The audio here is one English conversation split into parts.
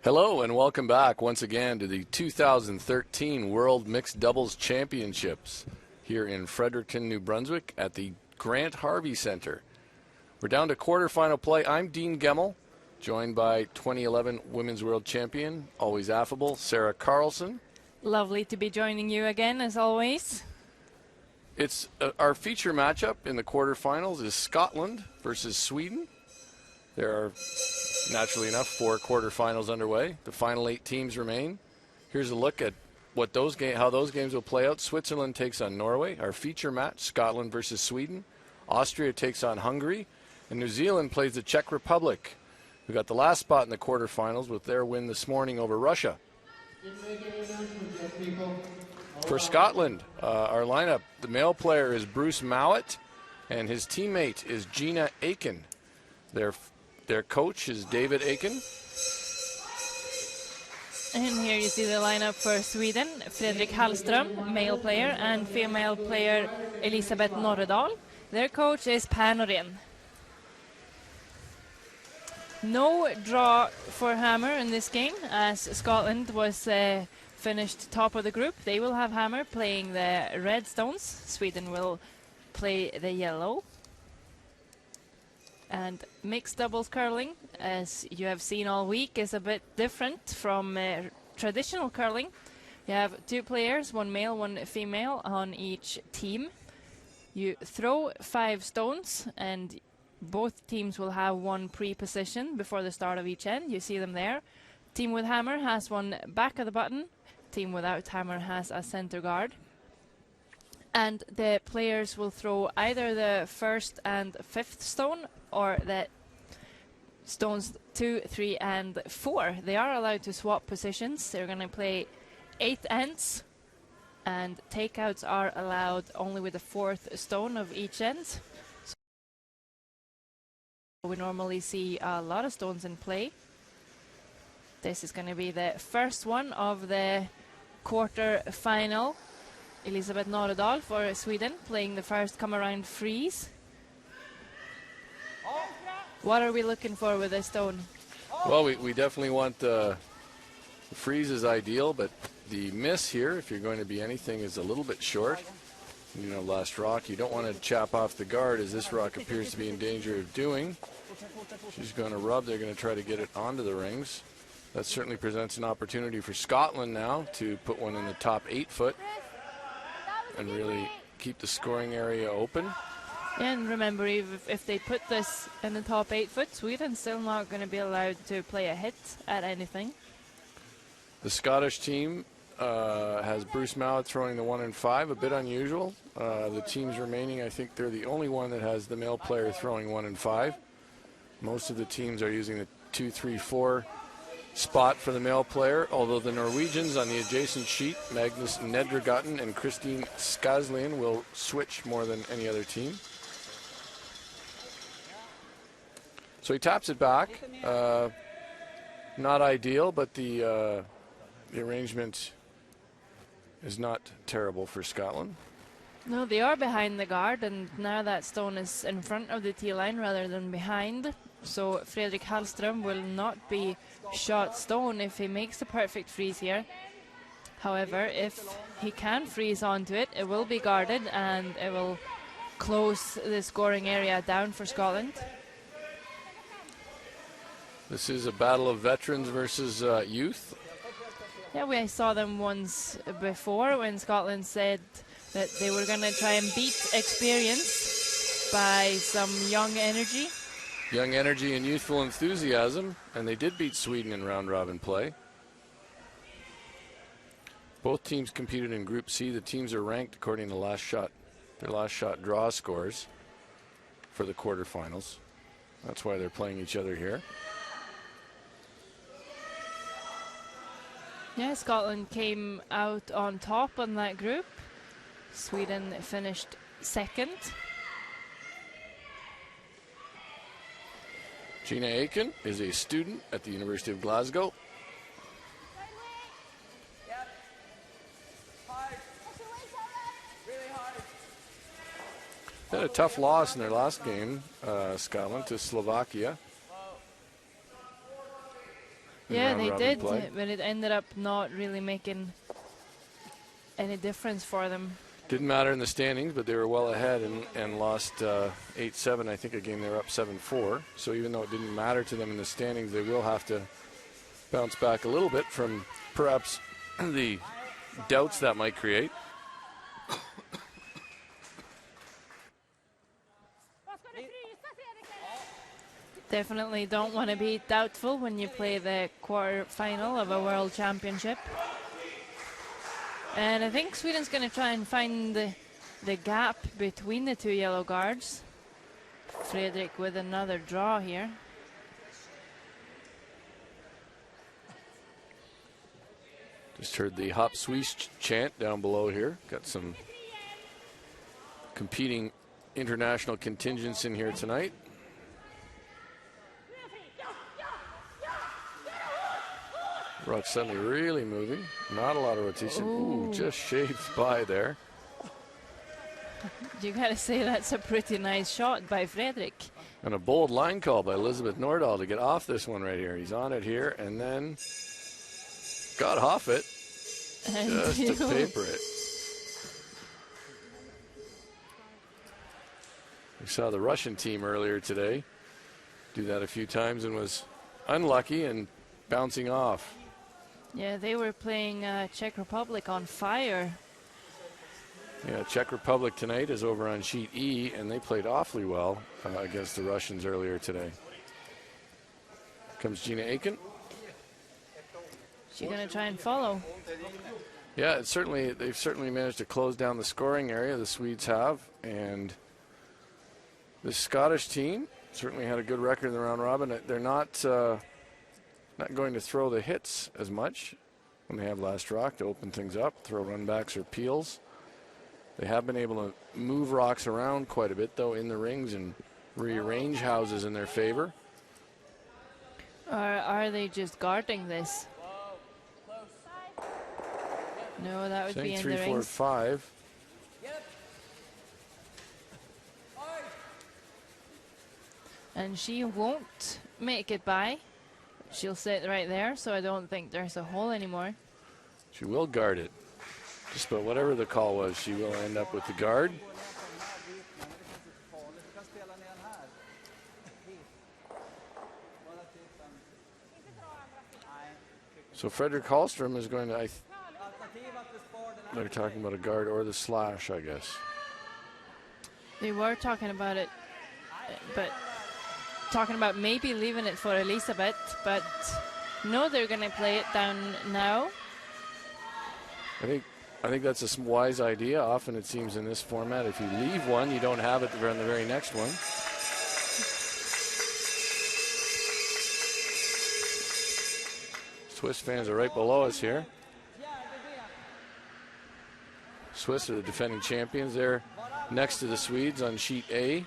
Hello and welcome back once again to the 2013 World Mixed Doubles Championships here in Fredericton, New Brunswick at the Grant Harvey Center. We're down to quarterfinal play. I'm Dean Gemmel, joined by 2011 Women's World Champion, always affable, Sarah Carlson. Lovely to be joining you again, as always. It's our feature matchup in the quarterfinals is Scotland versus Sweden. There are, naturally enough, 4 quarterfinals underway. The final 8 teams remain. Here's a look at what how those games will play out. Switzerland takes on Norway. Our feature match, Scotland versus Sweden. Austria takes on Hungary. And New Zealand plays the Czech Republic, who got the last spot in the quarterfinals with their win this morning over Russia. For Scotland, our lineup, the male player is Bruce Mowat, and his teammate is Gina Aiken. Their coach is David Aiken. And here you see the lineup for Sweden: Fredrik Hallström, male player, and female player Elisabeth Norredal. Their coach is Per Norén. No draw for Hammer in this game, as Scotland was finished top of the group. They will have Hammer playing the red stones. Sweden will play the yellow. And mixed doubles curling, as you have seen all week, is a bit different from traditional curling. You have 2 players, 1 male, 1 female on each team. You throw 5 stones, and both teams will have 1 pre-position before the start of each end. You see them there. Team with hammer has 1 back of the button. Team without hammer has a center guard. And the players will throw either the 1st and 5th stone or the stones 2, 3, and 4. They are allowed to swap positions. They're going to play 8 ends, and takeouts are allowed only with the 4th stone of each end. So we normally see a lot of stones in play. This is going to be the first one of the quarter final. Elisabeth Norredal for Sweden playing the first come-around freeze. What are we looking for with this stone? Well, we definitely want the freeze is ideal, but the miss here, if you're going to be anything, is a little bit short. You know, last rock, you don't want to chap off the guard, as this rock appears to be in danger of doing. She's going to rub. They're going to try to get it onto the rings. That certainly presents an opportunity for Scotland now to put one in the top 8 foot and really keep the scoring area open. Yeah, and remember, if they put this in the top 8 foot, Sweden's still not going to be allowed to play a hit at anything. The Scottish team has Bruce Mowat throwing the 1 and 5, a bit unusual. The teams remaining, I think they're the only one that has the male player throwing 1 and 5. Most of the teams are using the 2, 3, 4 spot for the male player, although the Norwegians on the adjacent sheet, Magnus Nedregatten and Christine Skaslien, will switch more than any other team. So he taps it back. Not ideal, but the arrangement is not terrible for Scotland. No, they are behind the guard, and now that stone is in front of the tee line rather than behind. So Fredrik Hallström will not be shot stone if he makes the perfect freeze here. However, if he can freeze onto it, it will be guarded and it will close the scoring area down for Scotland. This is a battle of veterans versus youth. Yeah, we saw them once before when Scotland said that they were going to try and beat experience by some young energy. Young energy and youthful enthusiasm, and they did beat Sweden in round-robin play. Both teams competed in Group C. The teams are ranked according to their last shot draw scores for the quarterfinals. That's why they're playing each other here. Yeah, Scotland came out on top on that group. Sweden finished 2nd. Gina Aiken is a student at the University of Glasgow. They had a tough loss in their last game, Scotland, to Slovakia. Yeah, round they robin did, play. but it ended up not really making any difference for them. Didn't matter in the standings, but they were well ahead and lost 8-7. I think a game they were up 7-4. So even though it didn't matter to them in the standings, they will have to bounce back a little bit from perhaps the doubts that might create. Definitely don't want to be doubtful when you play the quarter-final of a World Championship. And I think Sweden's going to try and find the gap between the two yellow guards. Fredrik with another draw here. Just heard the Hop SCO-SWE chant down below here. Got some competing international contingents in here tonight. Rock suddenly really moving. Not a lot of rotation. Ooh, just shaved by there. You gotta say that's a pretty nice shot by Fredrik. And a bold line call by Elizabeth Nordahl to get off this one right here. He's on it here and then got off it And just to paper it. We saw the Russian team earlier today do that a few times and was unlucky and bouncing off. Yeah, they were playing Czech Republic on fire. Yeah, Czech Republic tonight is over on sheet E, and they played awfully well against the Russians earlier today. Comes Gina Aiken. She's gonna try and follow. Yeah, they've certainly managed to close down the scoring area, the Swedes have, and the Scottish team certainly had a good record in the round robin. They're not going to throw the hits as much when they have last rock to open things up, throw runbacks or peels. They have been able to move rocks around quite a bit, though, in the rings and rearrange houses in their favor. Or are they just guarding this? No, that would be in 3, the 4, rings. 5. And she won't make it by. She'll sit right there, so I don't think there's a hole anymore. She will guard it. Just about whatever the call was, she will end up with the guard. So Fredrik Hallström is going to, they're talking about a guard or the slash, I guess. They were talking about it, but talking about maybe leaving it for Elisabeth, but no, they're going to play it down now. I think that's a wise idea. Often it seems in this format, if you leave one, you don't have it on the very next one. Swiss fans are right below us here. Swiss are the defending champions. They're next to the Swedes on sheet A.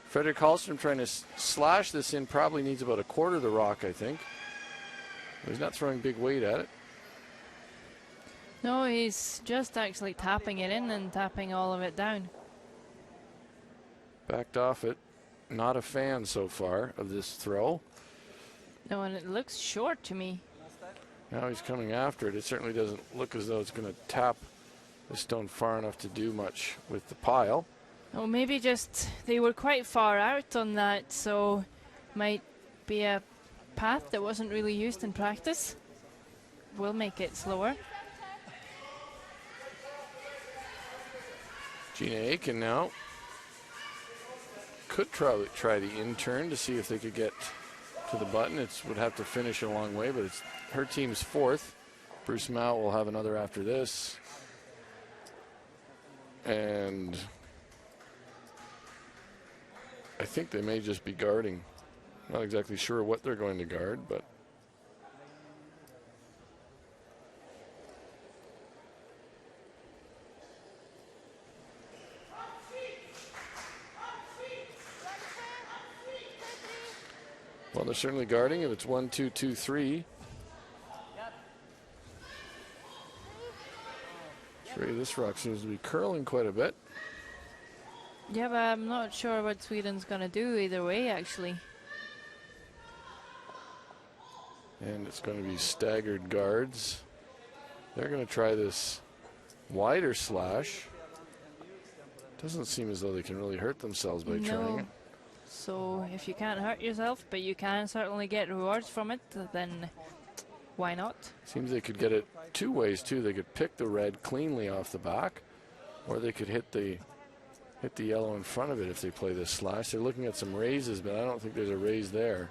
Fredrik Hallström trying to slash this in, probably needs about a quarter of the rock, I think. He's not throwing big weight at it. No, he's just actually tapping it in and tapping all of it down. Backed off it. Not a fan so far of this throw. No, and it looks short to me. Now he's coming after it. It certainly doesn't look as though it's going to tap the stone far enough to do much with the pile. Oh, maybe just they were quite far out on that, so might be a path that wasn't really used in practice. We'll make it slower. Gina Aiken now could try the in-turn to see if they could get to the button. It would have to finish a long way, but it's her team's fourth. Bruce Mount will have another after this. And I think they may just be guarding. Not exactly sure what they're going to guard, but well, they're certainly guarding. If it's 1, 2, 2, 3. This rock seems to be curling quite a bit. Yeah, but I'm not sure what Sweden's going to do either way, actually. And it's going to be staggered guards. They're going to try this wider slash. Doesn't seem as though they can really hurt themselves by trying it. So if you can't hurt yourself, but you can certainly get rewards from it, then why not? Seems they could get it two ways too. They could pick the red cleanly off the back, or they could hit the yellow in front of it if they play this slash. They're looking at some raises, but I don't think there's a raise there.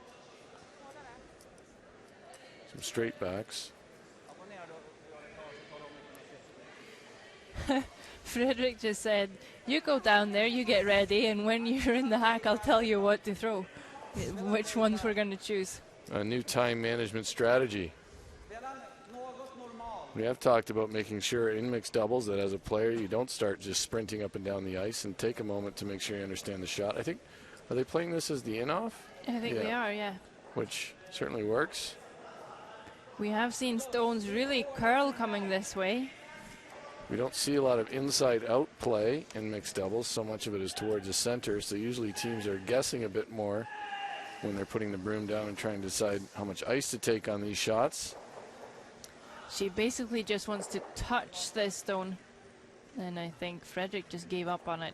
Some straight backs. Frederick just said, you go down there, you get ready, and when you're in the hack, I'll tell you what to throw, which ones we're going to choose. A new time management strategy. We have talked about making sure in mixed doubles that as a player you don't start just sprinting up and down the ice and take a moment to make sure you understand the shot. I think, are they playing this as the in-off? I think they are, yeah. Which certainly works. We have seen stones really curl coming this way. We don't see a lot of inside-out play in mixed doubles. So much of it is towards the center, so usually teams are guessing a bit more when they're putting the broom down and trying to decide how much ice to take on these shots. She basically just wants to touch this stone, and I think Frederick just gave up on it.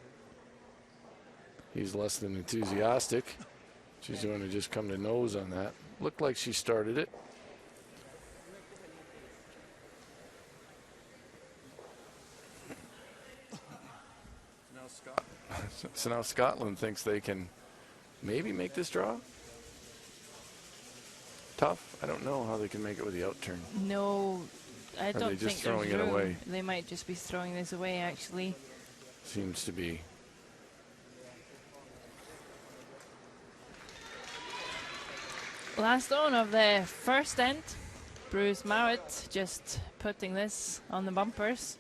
He's less than enthusiastic. She's going to just come to nose on that. Looked like she started it. So now Scotland thinks they can maybe make this draw. Tough. I don't know how they can make it with the outturn. No, I don't think just throwing it room. away? They might just be throwing this away, actually. Seems to be. Last on of the first end, Bruce Mowat just putting this on the bumpers.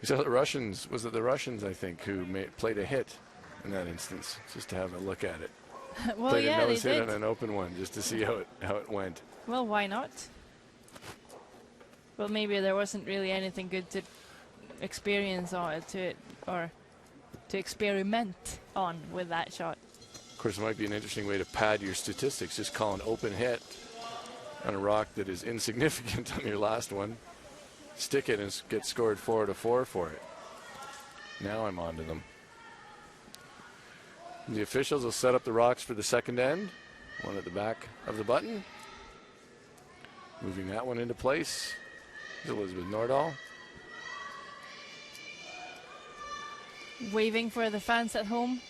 You saw the Russians, was it the Russians, I think, who played a hit in that instance, just to have a look at it. Well, played yeah, a they nose hit did. on an open one, just to see how it went. Well, why not? Well, maybe there wasn't really anything good to experience on it, or to experiment on with that shot. Of course, it might be an interesting way to pad your statistics. Just call an open hit on a rock that is insignificant on your last one. Stick it and get scored 4-4 for it. Now I'm on to them. The officials will set up the rocks for the second end. One at the back of the button. Moving that one into place is Elizabeth Nordahl. Waving for the fans at home.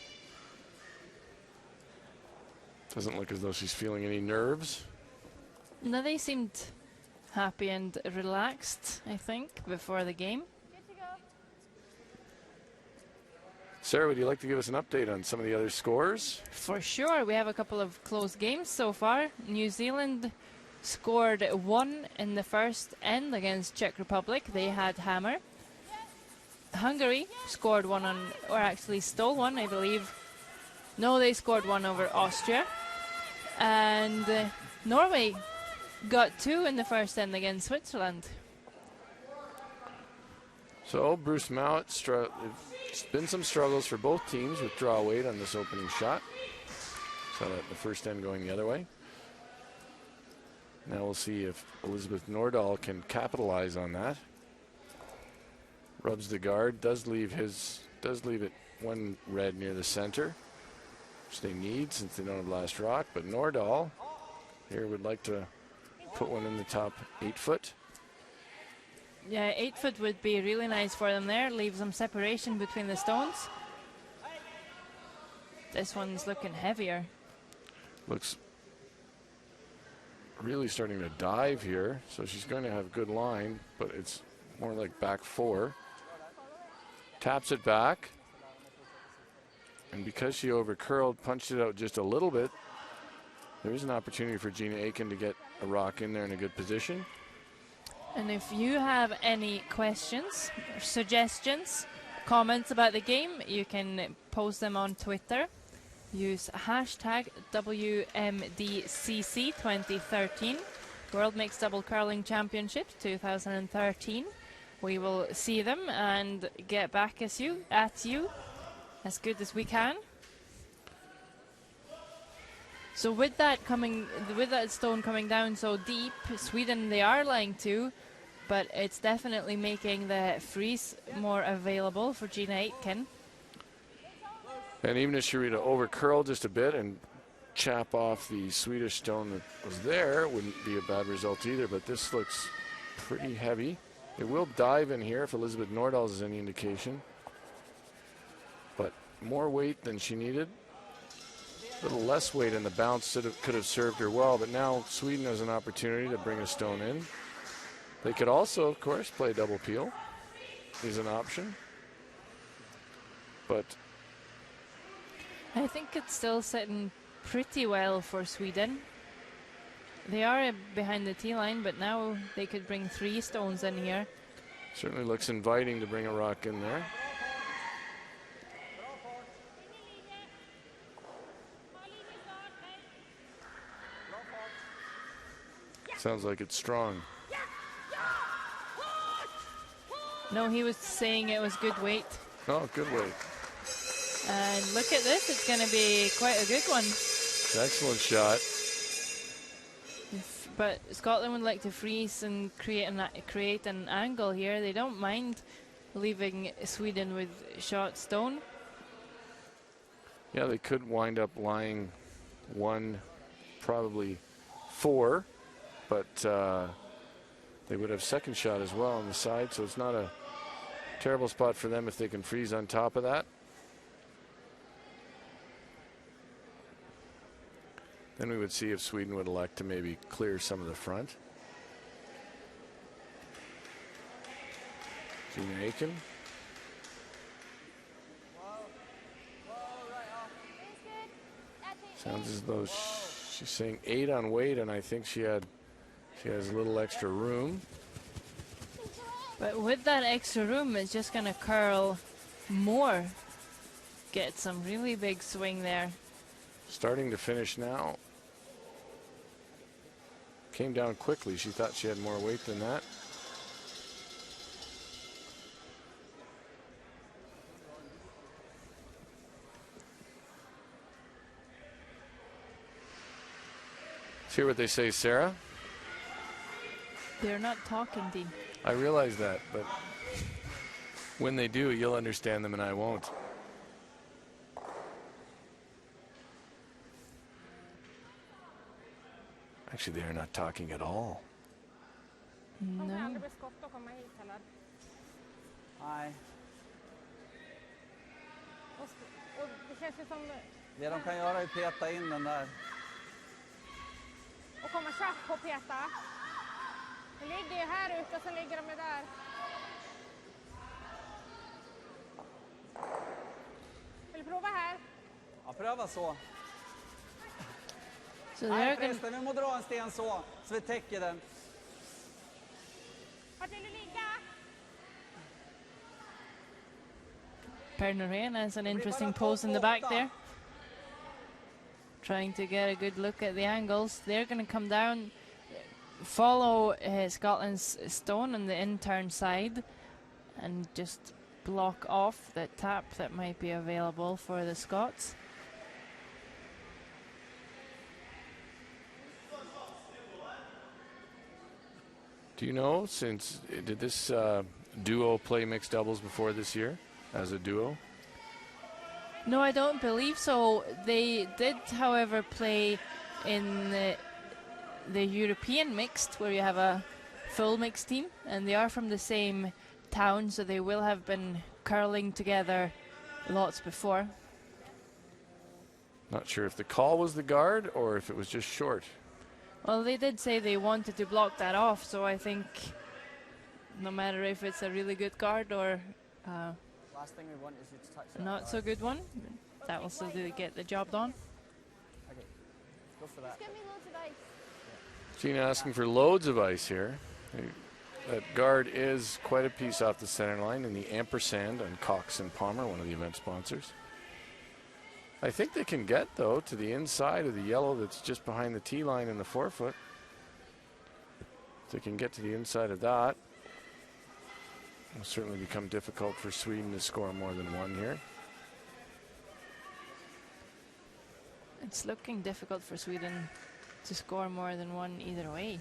Doesn't look as though she's feeling any nerves. No, they seemed happy and relaxed, I think, before the game. Sarah, would you like to give us an update on some of the other scores? For sure, we have a couple of close games so far. New Zealand scored 1 in the first end against Czech Republic. They had hammer. Hungary scored 1 on, or actually stole 1, I believe. No, they scored 1 over Austria. And Norway got 2 in the first end against Switzerland. So Bruce Mowat, it's been some struggles for both teams with draw weight on this opening shot. So that the first end going the other way. Now we'll see if Elizabeth Nordahl can capitalize on that. Rubs the guard, does leave it one red near the center, which they need since they don't have last rock. But Nordahl here would like to put one in the top 8 foot. Yeah, 8 foot would be really nice for them there. Leave some separation between the stones. This one's looking heavier. Looks really starting to dive here, so she's going to have good line, but it's more like back 4. Taps it back, and because she over-curled, punched it out just a little bit, there is an opportunity for Gina Aiken to get a rock in there in a good position. And if you have any questions, suggestions, comments about the game, you can post them on Twitter. Use hashtag WMDCC2013, World Mixed Double Curling Championships 2013. We will see them and get back at you as good as we can. So with that stone coming down so deep, Sweden, they are lying 2, but it's definitely making the freeze more available for Gina Aitken. And even if she were to over curl just a bit and chap off the Swedish stone that was there, it wouldn't be a bad result either, but this looks pretty heavy. It will dive in here if Elizabeth Nordahl is any indication, but more weight than she needed. A little less weight in the bounce could have served her well, but now Sweden has an opportunity to bring a stone in. They could also, of course, play double peel is an option, but I think it's still sitting pretty well for Sweden. They are behind the tee line, but now they could bring 3 stones in here. Certainly looks inviting to bring a rock in there. Sounds like it's strong. No, he was saying it was good weight. Oh, good weight. And look at this, it's going to be quite a good one. Excellent shot. But Scotland would like to freeze and create an angle here. They don't mind leaving Sweden with shot stone. Yeah, they could wind up lying 1, probably 4, but they would have second shot as well on the side, so it's not a terrible spot for them if they can freeze on top of that. Then we would see if Sweden would elect to maybe clear some of the front. Gina Aitken. Sounds as though she's saying 8 on weight, and I think she has a little extra room. But with that extra room, it's just going to curl more. Get some really big swing there. Starting to finish now. Came down quickly. She thought she had more weight than that. Let's hear what they say, Sarah. They're not talking, Dean. I realize that, but when they do, you'll understand them and I won't. Actually, they're not talking at all. No. Nej. Och det känns ju som... Det de kan göra är att peta in den där. Och komma tjack på peta. Det ligger ju här ute och så ligger de ju där. Vill du prova här? Ja, pröva så. So Nej, they're going förresten, vi må dra en sten så vi täcker den. Vart vill du ligga? Per Norén has an interesting pose in the back there. Trying to get a good look at the angles. They're going to come down, follow Scotland's stone on the in-turn side and just block off the tap that might be available for the Scots. Do you know, did this duo play mixed doubles before this year as a duo? No, I don't believe so. They did, however, play in the European mixed, where you have a full mixed team, and they are from the same town, so they will have been curling together lots before. Not sure if the call was the guard or if it was just short. Well, they did say they wanted to block that off, so I think no matter if it's a really good guard or Last thing we want is you to touch that. not so good one, that will still get the job done. Okay, go for that. Give me loads of ice. Gina asking for loads of ice here. That guard is quite a piece off the center line in the ampersand on Cox and Palmer, one of the event sponsors. I think they can get, though, to the inside of the yellow that's just behind the tee line in the forefoot. If they can get to the inside of that, it'll certainly become difficult for Sweden to score more than 1 here. It's looking difficult for Sweden to score more than one either way.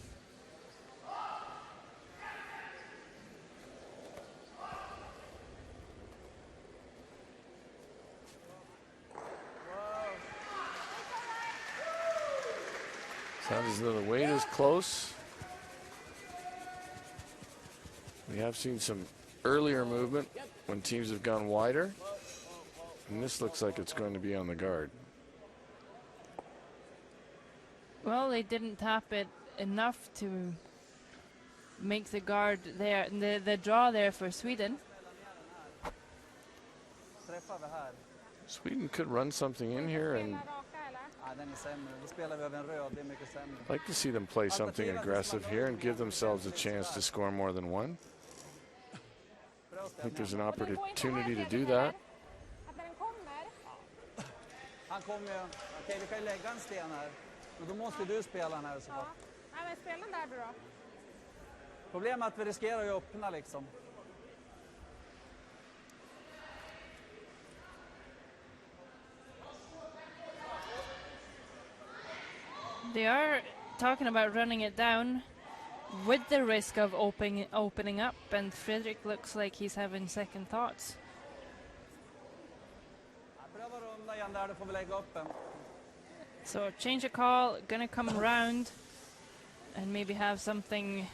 Sounds as though the weight is close. We have seen some earlier movement when teams have gone wider. And this looks like it's going to be on the guard. Well, they didn't tap it enough to make the guard there, the draw there for Sweden. Sweden could run something in here, and I'd like to see them play something aggressive here and give themselves a chance to score more than one. I think there's an opportunity to do that. Han kommer ju. Okej, vi kan ju lägga en sten här. Men då måste du spela den här såklart. Ja, men spela den där då. Problemet är att vi riskerar ju att öppna liksom. They are talking about running it down with the risk of opening up, and Fredrik looks like he's having second thoughts. So change a call, gonna come around and maybe have something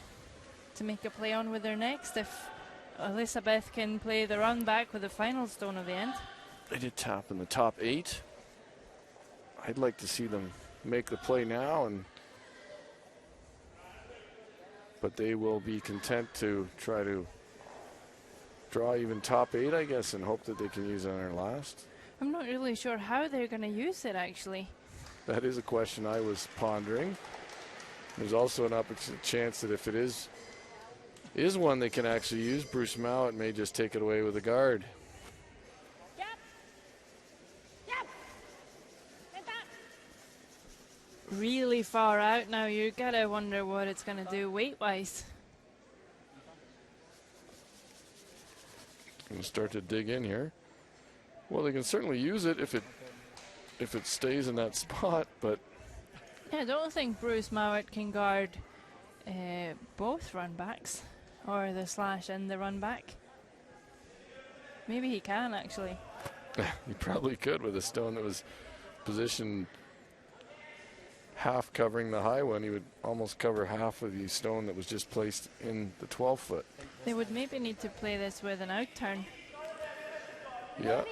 to make a play on with their next if Elizabeth can play the run back with the final stone of the end. They did tap in the top 8. I'd like to see them make the play now, but they will be content to try to draw even top 8, I guess, and hope that they can use it on their last. I'm not really sure how they're going to use it, actually. That is a question I was pondering. There's also an chance that if it is one they can actually use, Bruce Mowat may just take it away with a guard. Yep. Yep. Really far out now. You gotta wonder what it's gonna do weight-wise. Going to start to dig in here. Well, they can certainly use it if it stays in that spot, but yeah, I don't think Bruce Mowat can guard both run backs, or the slash and the run back. Maybe he can, actually. He probably could with a stone that was positioned half covering the high one. He would almost cover half of the stone that was just placed in the 12-foot. They would maybe need to play this with an out turn. Yeah.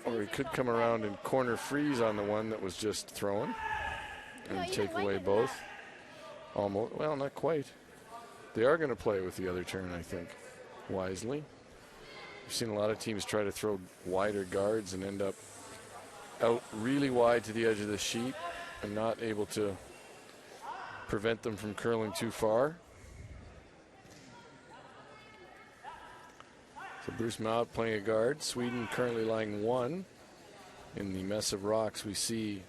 Or he could come around and corner freeze on the one that was just thrown and take away both. Almost. Well, not quite. They are going to play with the other turn, I think, wisely. We've seen a lot of teams try to throw wider guards and end up out really wide to the edge of the sheet and not able to prevent them from curling too far. So Bruce Mowat playing a guard. Sweden currently lying 1 in the mess of rocks we see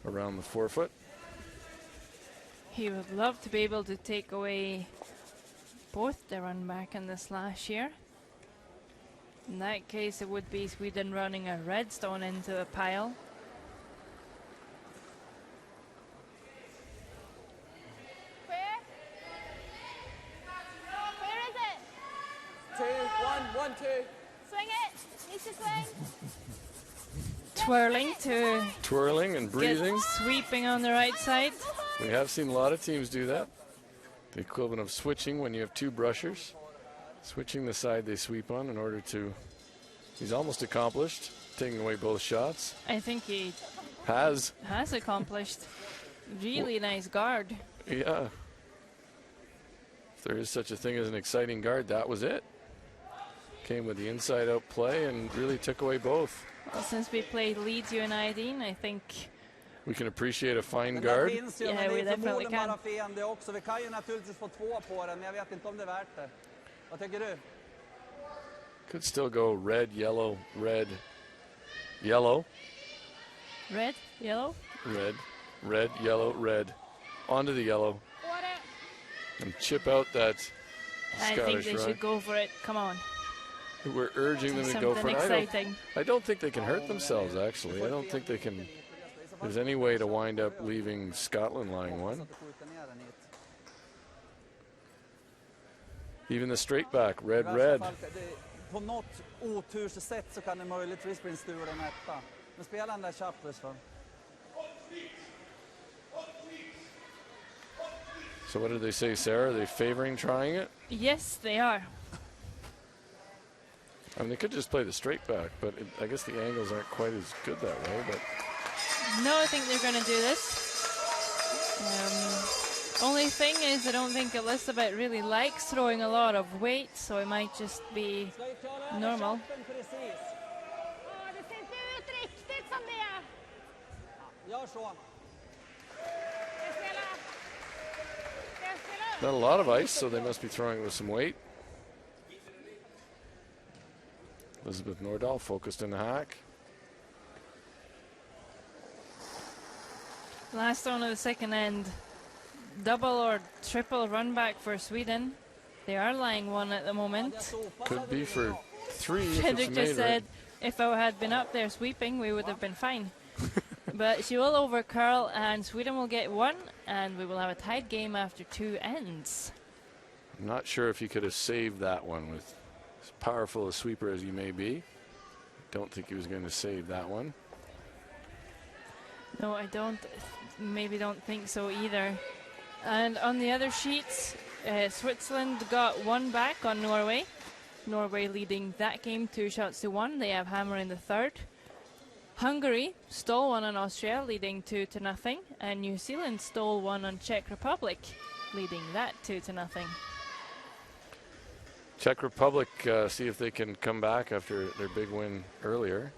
around the 4-foot. He would love to be able to take away both the run back and the slash here. In that case, it would be Sweden running a red stone into the pile. Where is it? 2, 1, 1, 2. Swing it. Needs to swing. Twirling and breathing. Get sweeping on the right side. We have seen a lot of teams do that. The equivalent of switching when you have 2 brushers. Switching the side they sweep on in order to... He's almost accomplished, taking away both shots. I think he has accomplished. Really nice guard. Yeah. If there is such a thing as an exciting guard, that was it. Came with the inside-out play and really took away both. Well, since we played Leeds United, I think we can appreciate a fine guard. Yeah, we definitely can. Vi kan ju naturligtvis få 2 på den, men jag vet inte om det är värt det. Vad tycker du? Could still go red, yellow, red, yellow. Red, yellow? Red, red, yellow, red. Onto the yellow. And chip out that Scottish run. I think they should go for it. Come on. We're urging them to go for it. I don't think they can hurt themselves, actually. I don't think they can there's any way to wind up leaving Scotland lying one. Even the straight back, red. På något oturssätt så kan det möjligtvis bli en stulen etta. Men spelar den där Chapless för. So what did they say, Sarah? Are they favoring trying it? Yes, they are. I mean, they could just play the straight back, but I guess the angles aren't quite as good that way. But No, I think they're going to do this. Only thing is, I don't think Elizabeth really likes throwing a lot of weight, so it might just be normal. Det ser inte ut riktigt som det. Gör så. not a lot of ice, so they must be throwing it with some weight. Elizabeth Nordahl focused in the hack. Last on of the second end. Double or triple run back for Sweden. They are lying one at the moment. Could be for three. Frederick just said, if I had been up there sweeping, we would have been fine. But she will overcurl, and Sweden will get one, and we will have a tied game after two ends. I'm not sure if he could have saved that one with as powerful a sweeper as you may be. Don't think he was going to save that one. No, I don't. Maybe don't think so either. And on the other sheets, Switzerland got one back on Norway. Norway leading that game 2-1. They have Hammer in the third. Hungary stole one on Austria, leading 2-0. And New Zealand stole one on Czech Republic, leading that 2-0. Czech Republic, see if they can come back after their big win earlier.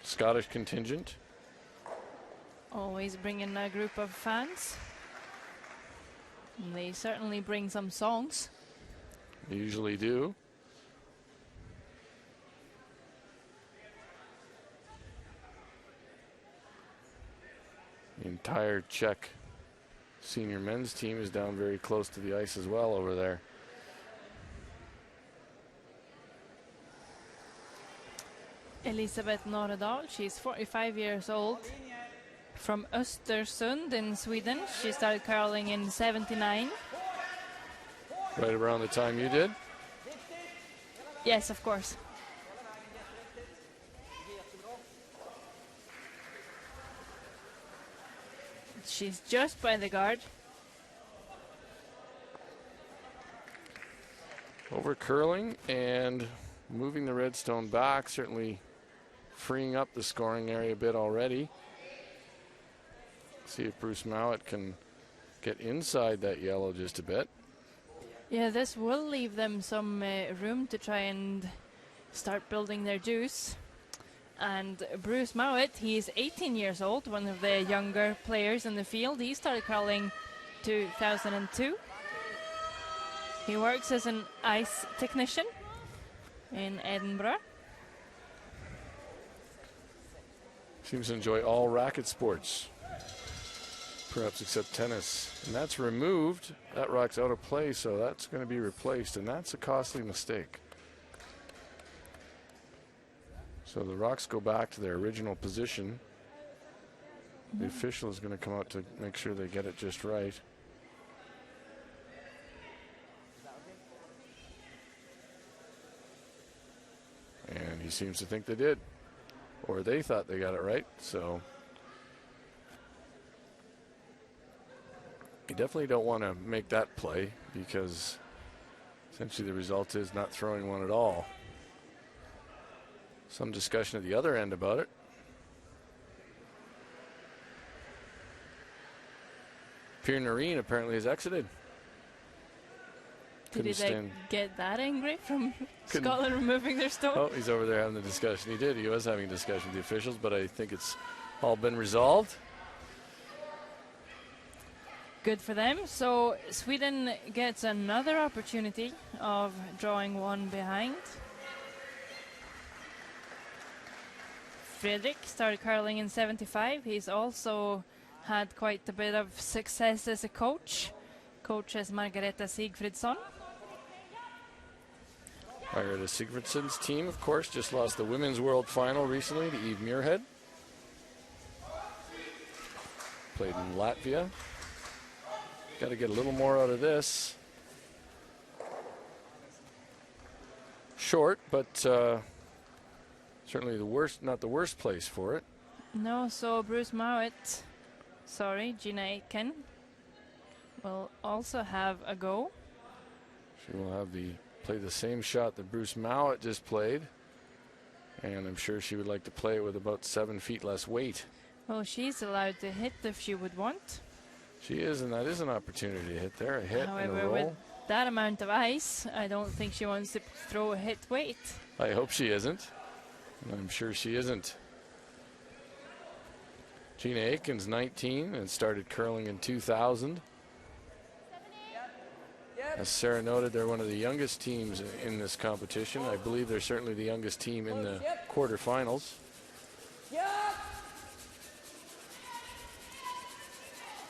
Scottish contingent. Always bring in a group of fans. And they certainly bring some songs. They usually do. The entire Czech senior men's team is down very close to the ice as well over there. Elisabeth Nordahl, she's 45 years old. From Östersund in Sweden. She started curling in '79. Right around the time you did? Yes, of course. She's just by the guard. Over curling and moving the Redstone back, certainly freeing up the scoring area a bit already. See if Bruce Mowat can get inside that yellow just a bit. Yeah, this will leave them some room to try and start building their juice. And Bruce Mowat, he's 18 years old, one of the younger players in the field. He started curling 2002. He works as an ice technician in Edinburgh. Seems to enjoy all racket sports, perhaps except tennis. And that's removed. That rock's out of play, so that's going to be replaced, and that's a costly mistake. So the rocks go back to their original position. The official is going to come out to make sure they get it just right. And he seems to think they did, or they thought they got it right, so you definitely don't want to make that play because essentially the result is not throwing one at all. Some discussion at the other end about it. Pierre Noreen apparently has exited. Did they get that angry from Scotland removing their stone? Oh, he's over there having the discussion. He did. He was having a discussion with the officials, but I think it's all been resolved. Good for them. So Sweden gets another opportunity of drawing one behind. Fredrik started curling in '75. He's also had quite a bit of success as a coach. Coach as Margareta Sigfridsson. Margareta Sigfridsson's team, of course, just lost the Women's World Final recently to Eve Muirhead. played in Latvia. Got to get a little more out of this. Short, but certainly not the worst place for it. No, so Bruce Mowat, Gina Aiken will also have a go. She will have play the same shot that Bruce Mowat just played. And I'm sure she would like to play it with about 7 feet less weight. Well, she's allowed to hit if she would want. She is, and that is an opportunity to hit there. A hit and a However, roll. with that amount of ice, I don't think she wants to throw a hit weight. I hope she isn't. And I'm sure she isn't. Gina Aiken's 19 and started curling in 2000. As Sarah noted, they're one of the youngest teams in this competition. I believe they're certainly the youngest team in the quarterfinals.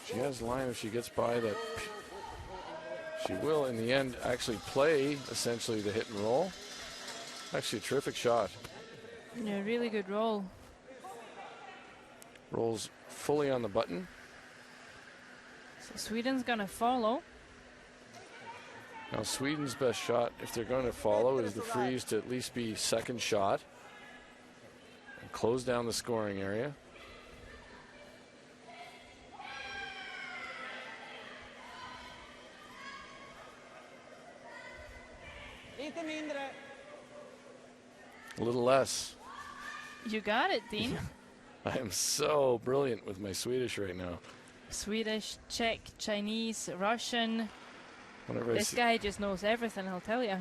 She has line if she gets by that. She will, in the end, actually play essentially the hit and roll. Actually, a terrific shot. Yeah, really good roll. Rolls fully on the button. So Sweden's going to follow. Now, Sweden's best shot, if they're going to follow, is the freeze to at least be second shot and close down the scoring area. A little less. You got it, Dean. I am so brilliant with my Swedish right now. Swedish, Czech, Chinese, Russian. Whenever This guy just knows everything, I'll tell you.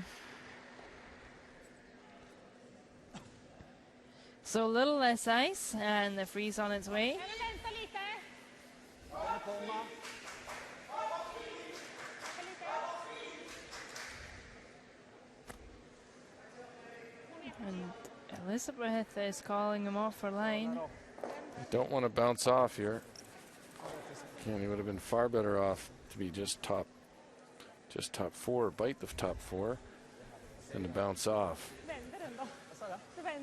So a little less ice and the freeze on its way. And Elizabeth is calling him off for line. Don't want to bounce off here. And he would have been far better off to be just top four, bite the top four, than to bounce off.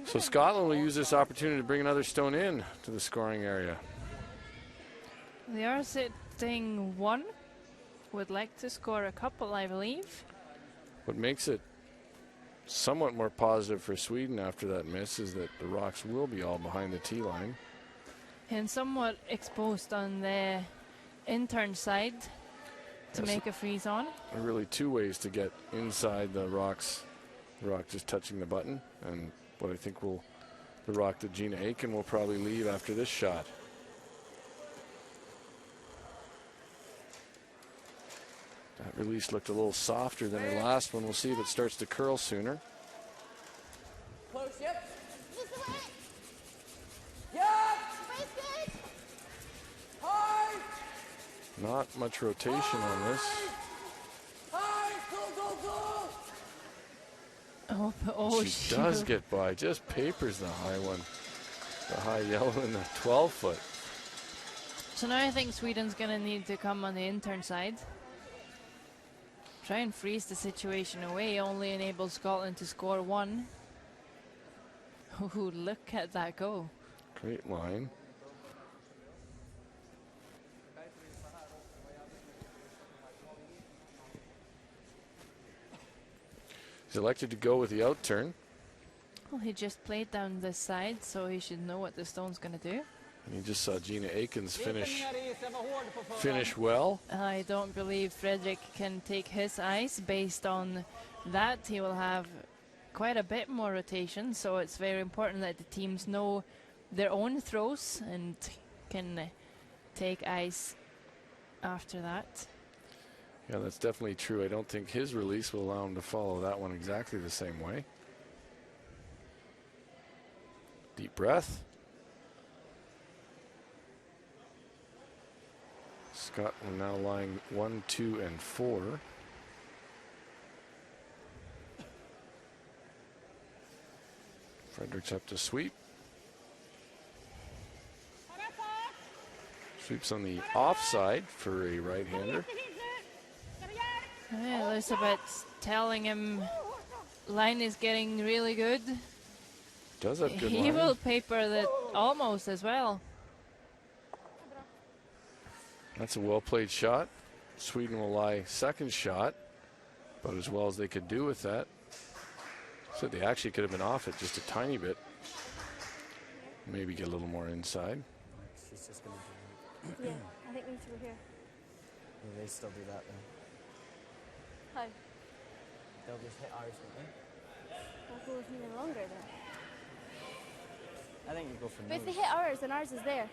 So Scotland will use this opportunity to bring another stone in to the scoring area. They are sitting one. Would like to score a couple, I believe. What makes it somewhat more positive for Sweden after that miss is that the rocks will be all behind the tee line. And somewhat exposed on the intern side to make a freeze on. There are really two ways to get inside the rocks. The rock just touching the button, and what I think the rock that Gina Aiken will probably leave after this shot. That release looked a little softer than her last one. We'll see if it starts to curl sooner. Close, yep. High! Not much rotation on this. High! Go! Oh, She does get by, just papers the high one. The high yellow and the 12-foot. So now I think Sweden's going to need to come on the intern side. Try and freeze the situation away, only enable Scotland to score one. Ooh, look at that go. Great line. He's elected to go with the out turn. Well, he just played down this side, so he should know what the stone's going to do. And you just saw Gina Aiken's finish well. I don't believe Frederick can take his ice. Based on that, he will have quite a bit more rotation, so it's very important that the teams know their own throws and can take ice after that. Yeah, that's definitely true. I don't think his release will allow him to follow that one exactly the same way. Deep breath. Scotland now lying 1, 2, and 4. Fredericks up to sweep. Sweeps on the offside for a right-hander. Yeah, Elizabeth's telling him line is getting really good. Does have good He line. will paper that almost as well. That's a well-played shot. Sweden will lie second shot, but as well as they could do with that. So they actually could have been off it just a tiny bit. Maybe get a little more inside. She's just going to do Yeah, I think we need to go here. Yeah, they still do that though. How? They'll just hit ours, won't they? We'll go with even longer then. I think you go for But if nose. they hit ours, then ours is there.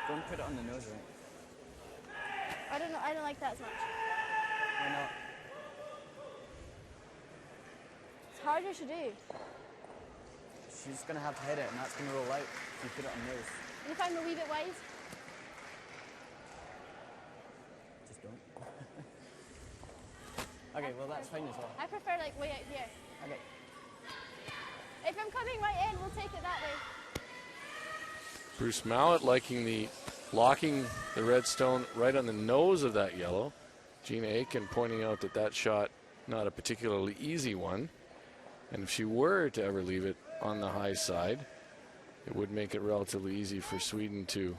Go and put it on the nose, right? I don't know. I don't like that as much. Why not? It's harder to do. She's going to have to hit it, and that's going to roll out if you put it on nose. And if I'm a wee bit wide, Just don't. Okay, well that's fine as well. I prefer like way out here. Okay. If I'm coming right in, we'll take it that way. Bruce Mallett locking the red stone right on the nose of that yellow. Gina Aiken pointing out that that shot, not a particularly easy one. And if she were to ever leave it on the high side, it would make it relatively easy for Sweden to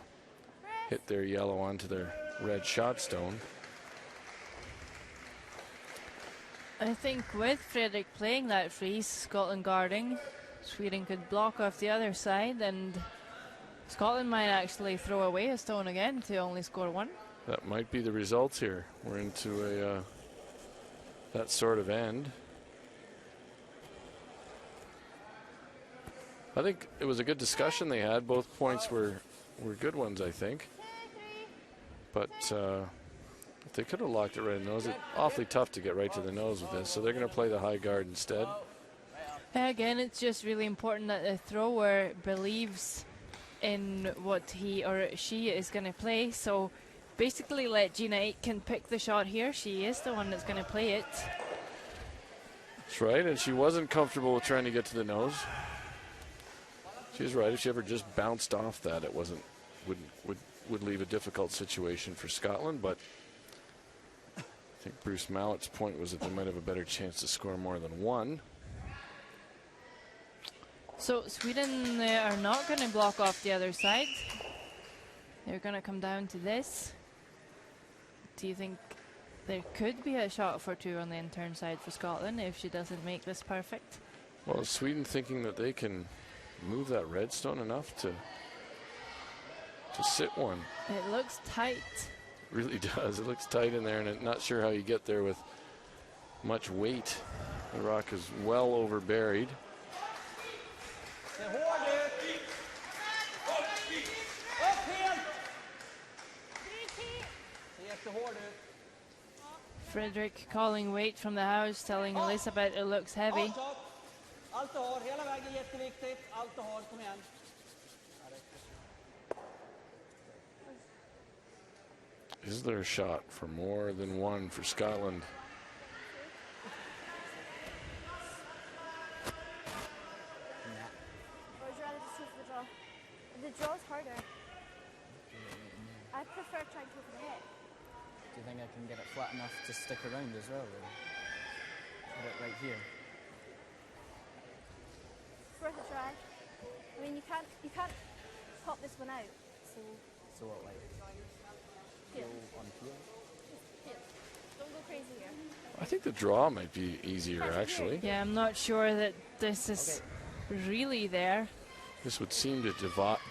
hit their yellow onto their red shot stone. I think with Frederick playing that freeze, Scotland guarding, Sweden could block off the other side, and Scotland might actually throw away a stone again to only score one. That might be the results here. We're into a that sort of end. I think it was a good discussion they had. Both points were good ones, I think. But if they could have locked it right in the nose, it's awfully tough to get right to the nose with this. So they're going to play the high guard instead. Again, it's just really important that the thrower believes in what he or she is going to play. So basically let Gina Aitken pick the shot here. She is the one that's going to play it. That's right, and she wasn't comfortable with trying to get to the nose. She's right. If she ever just bounced off that, it would leave a difficult situation for Scotland. But I think Bruce Mallett's point was that they might have a better chance to score more than one. So Sweden, they are not going to block off the other side. They're going to come down to this. Do you think there could be a shot for two on the intern side for Scotland if she doesn't make this perfect? Well, is Sweden thinking that they can move that red stone enough to sit one? It looks tight. It really does. It looks tight in there, and I'm not sure how you get there with much weight. The rock is well overburied. Frederick calling weight from the house, telling Elizabeth it looks heavy. Allt du har, hela vägen jätteviktigt. Allt du har, kom igen. Is there a shot for more than one for Scotland? Or would you rather just go for the draw? The draw is harder. I prefer trying to go for the hit. Do you think I can get it flat enough to stick around as well? Or put it right here? It's worth a try. I mean, you can't pop this one out. So what, like here. on peel? Here. Don't go crazy here. I think the draw might be easier, actually. Yeah, I'm not sure that this is really there. This would seem to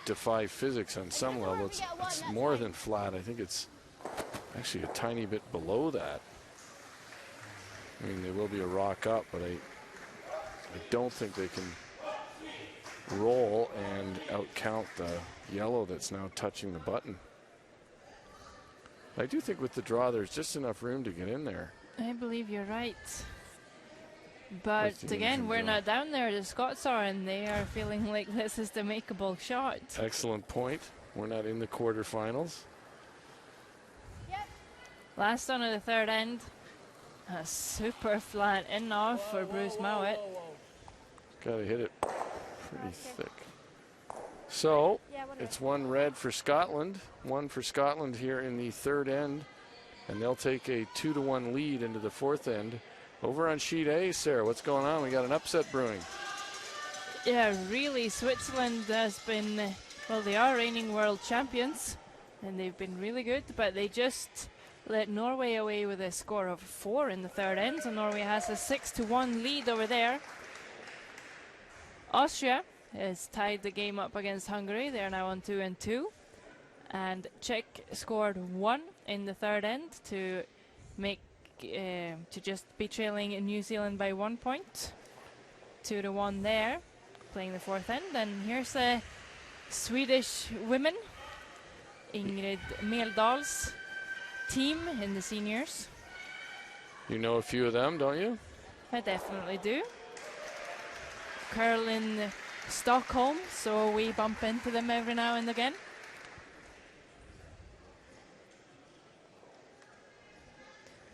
defy physics on some level. It's more than flat. I think it's actually a tiny bit below that. I mean, there will be a rock up, but I don't think they can roll and outcount the yellow that's now touching the button. I do think with the draw, there's just enough room to get in there. I believe you're right. But the again, Asian we're draw. not down there. The Scots are, and they are feeling like this is the makeable shot. Excellent point. We're not in the quarterfinals. Yep. Last on of the third end. A super flat in off for Bruce Mowat. Got to hit it pretty thick. So Yeah, whatever. it's one red for Scotland, one for Scotland here in the third end, and they'll take a 2-1 lead into the fourth end. Over on sheet A, Sarah, what's going on? We got an upset brewing. Yeah, really, Switzerland has been, well, they are reigning world champions. and they've been really good, but they just let Norway away with a score of 4 in the third end, so Norway has a 6-1 lead over there. Austria has tied the game up against Hungary. They are now on 2-2, and Czech scored 1 in the third end to make to just be trailing New Zealand by 1 point. 2-1 there, playing the fourth end. And here's the Swedish women, Ingrid Meldal's team in the seniors. You know a few of them, don't you? I definitely do. Curl in Stockholm, so we bump into them every now and again.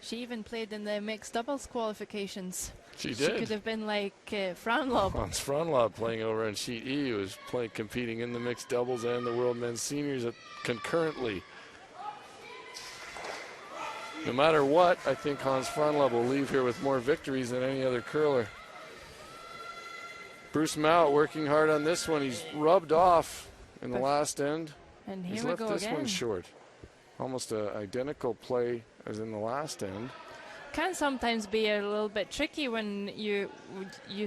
She even played in the mixed doubles qualifications. She did. She could have been like Franlob. Hans Franlob playing over on sheet E, who was competing in the mixed doubles and the World Men's Seniors concurrently. No matter what, I think Hans Franlob will leave here with more victories than any other curler. Bruce Mount working hard on this one. He's rubbed off in the last end. And here He's we left go this again. one short. Almost an identical play as in the last end. Can sometimes be a little bit tricky when you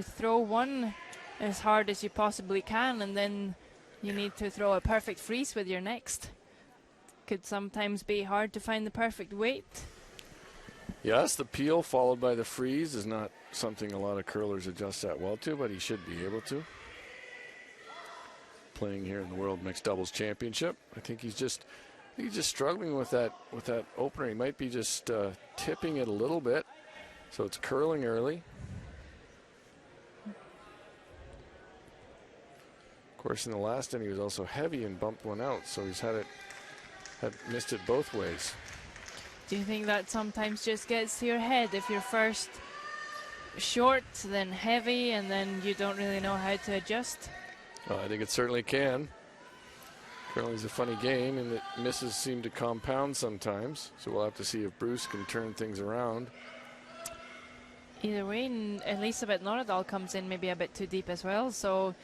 throw one as hard as you possibly can, and then you need to throw a perfect freeze with your next. Could sometimes be hard to find the perfect weight. Yes, the peel followed by the freeze is not something a lot of curlers adjust that well to, but he should be able to. Playing here in the World Mixed Doubles Championship, I think he's just struggling with that opener. He might be just tipping it a little bit, so it's curling early. Of course, in the last end he was also heavy and bumped one out, so he's had missed it both ways. Do you think that sometimes just gets to your head if you're first short, then heavy, and then you don't really know how to adjust? I think it certainly can. Curling's a funny game, and misses seem to compound sometimes, so we'll have to see if Bruce can turn things around. Either way, Elisabeth Nordahl comes in maybe a bit too deep as well, so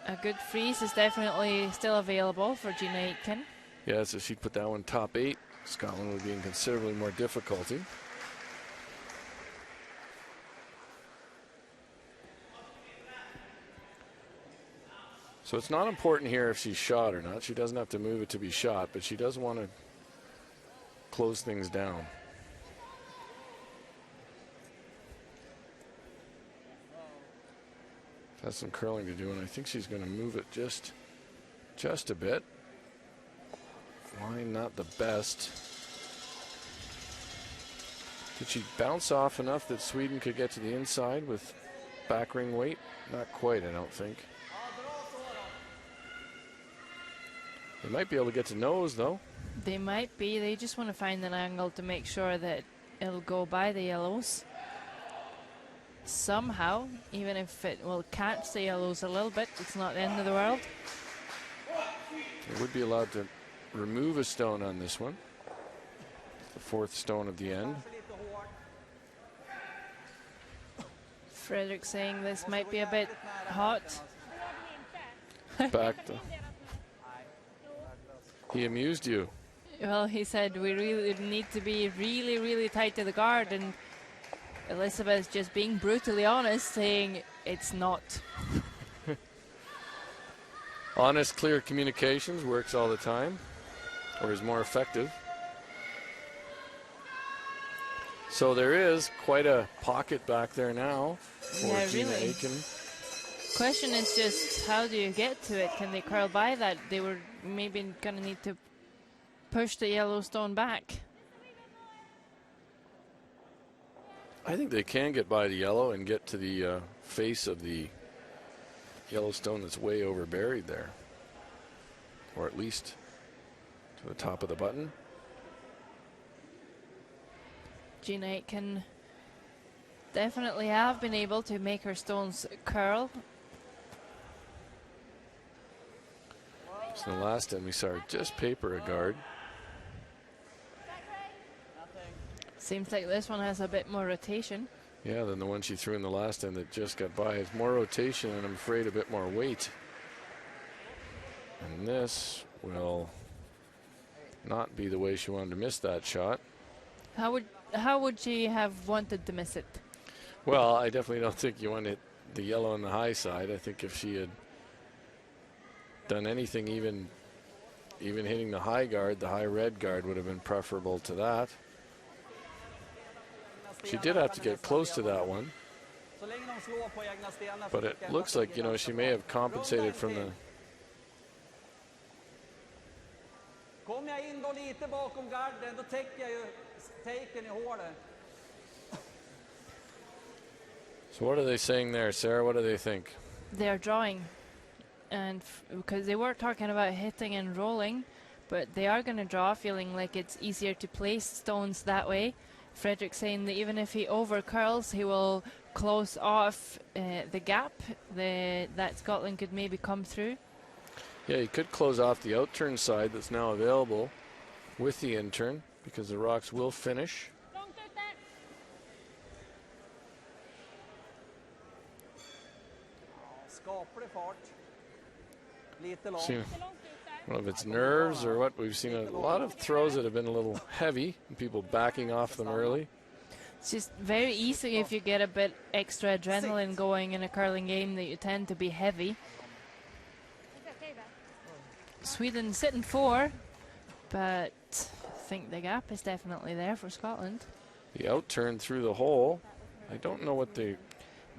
a good freeze is definitely still available for Gina Aitken. Yeah, so she'd put that one top 8. Scotland would be in considerably more difficulty. So it's not important here if she's shot or not. She doesn't have to move it to be shot, but she does want to close things down. Has some curling to do, and I think she's going to move it just a bit. Line not the best. Did she bounce off enough that Sweden could get to the inside with back ring weight? Not quite, I don't think. They might be able to get to nose, though. They might be. They just want to find an angle to make sure that it'll go by the yellows. Somehow, even if it will catch the yellows a little bit, it's not the end of the world. They would be allowed to remove a stone on this one. The fourth stone of the end. Frederick saying this might be a bit hot. Back though. He amused you. Well, he said we really need to be really, really tight to the guard, and Elisabeth's just being brutally honest, saying it's not. Honest, clear communications works all the time, or is more effective. So there is quite a pocket back there now for Gina really. Aitken. Question is just how do you get to it? Can they curl by that? They were maybe going to need to push the yellow stone back. I think they can get by the yellow and get to the face of the yellow stone that's way over buried there, or at least to the top of the button. Gina Aitken definitely have been able to make her stones curl. So the last time we saw her just paper a guard. Seems like this one has a bit more rotation. Yeah, than the one she threw in the last end that just got by. It's more rotation and I'm afraid a bit more weight. And this will not be the way she wanted to miss that shot. How would she have wanted to miss it? Well, I definitely don't think you want to hit the yellow on the high side. I think if she had done anything, even hitting the high guard, the high red guard would have been preferable to that. She did have to get close to that one, but it looks like, you know, she may have compensated from the... Kommer jag in då lite bakom garden, då täcker jag ju taken i hålet. So what are they saying there, Sarah? What do they think? They're drawing, and because they were talking about hitting and rolling, but they are going to draw, feeling like it's easier to place stones that way. Frederick saying that even if he over curls, he will close off the gap that Scotland could maybe come through. Yeah, he could close off the outturn side that's now available with the in-turn, because the rocks will finish. Skaplig fart. Lite långt. See, I don't know if it's nerves or what. We've seen a lot of throws that have been a little heavy, and people backing off them early. It's just very easy if you get a bit extra adrenaline going in a curling game that you tend to be heavy. Sweden sitting 4, but I think the gap is definitely there for Scotland. The outturn through the hole. I don't know what they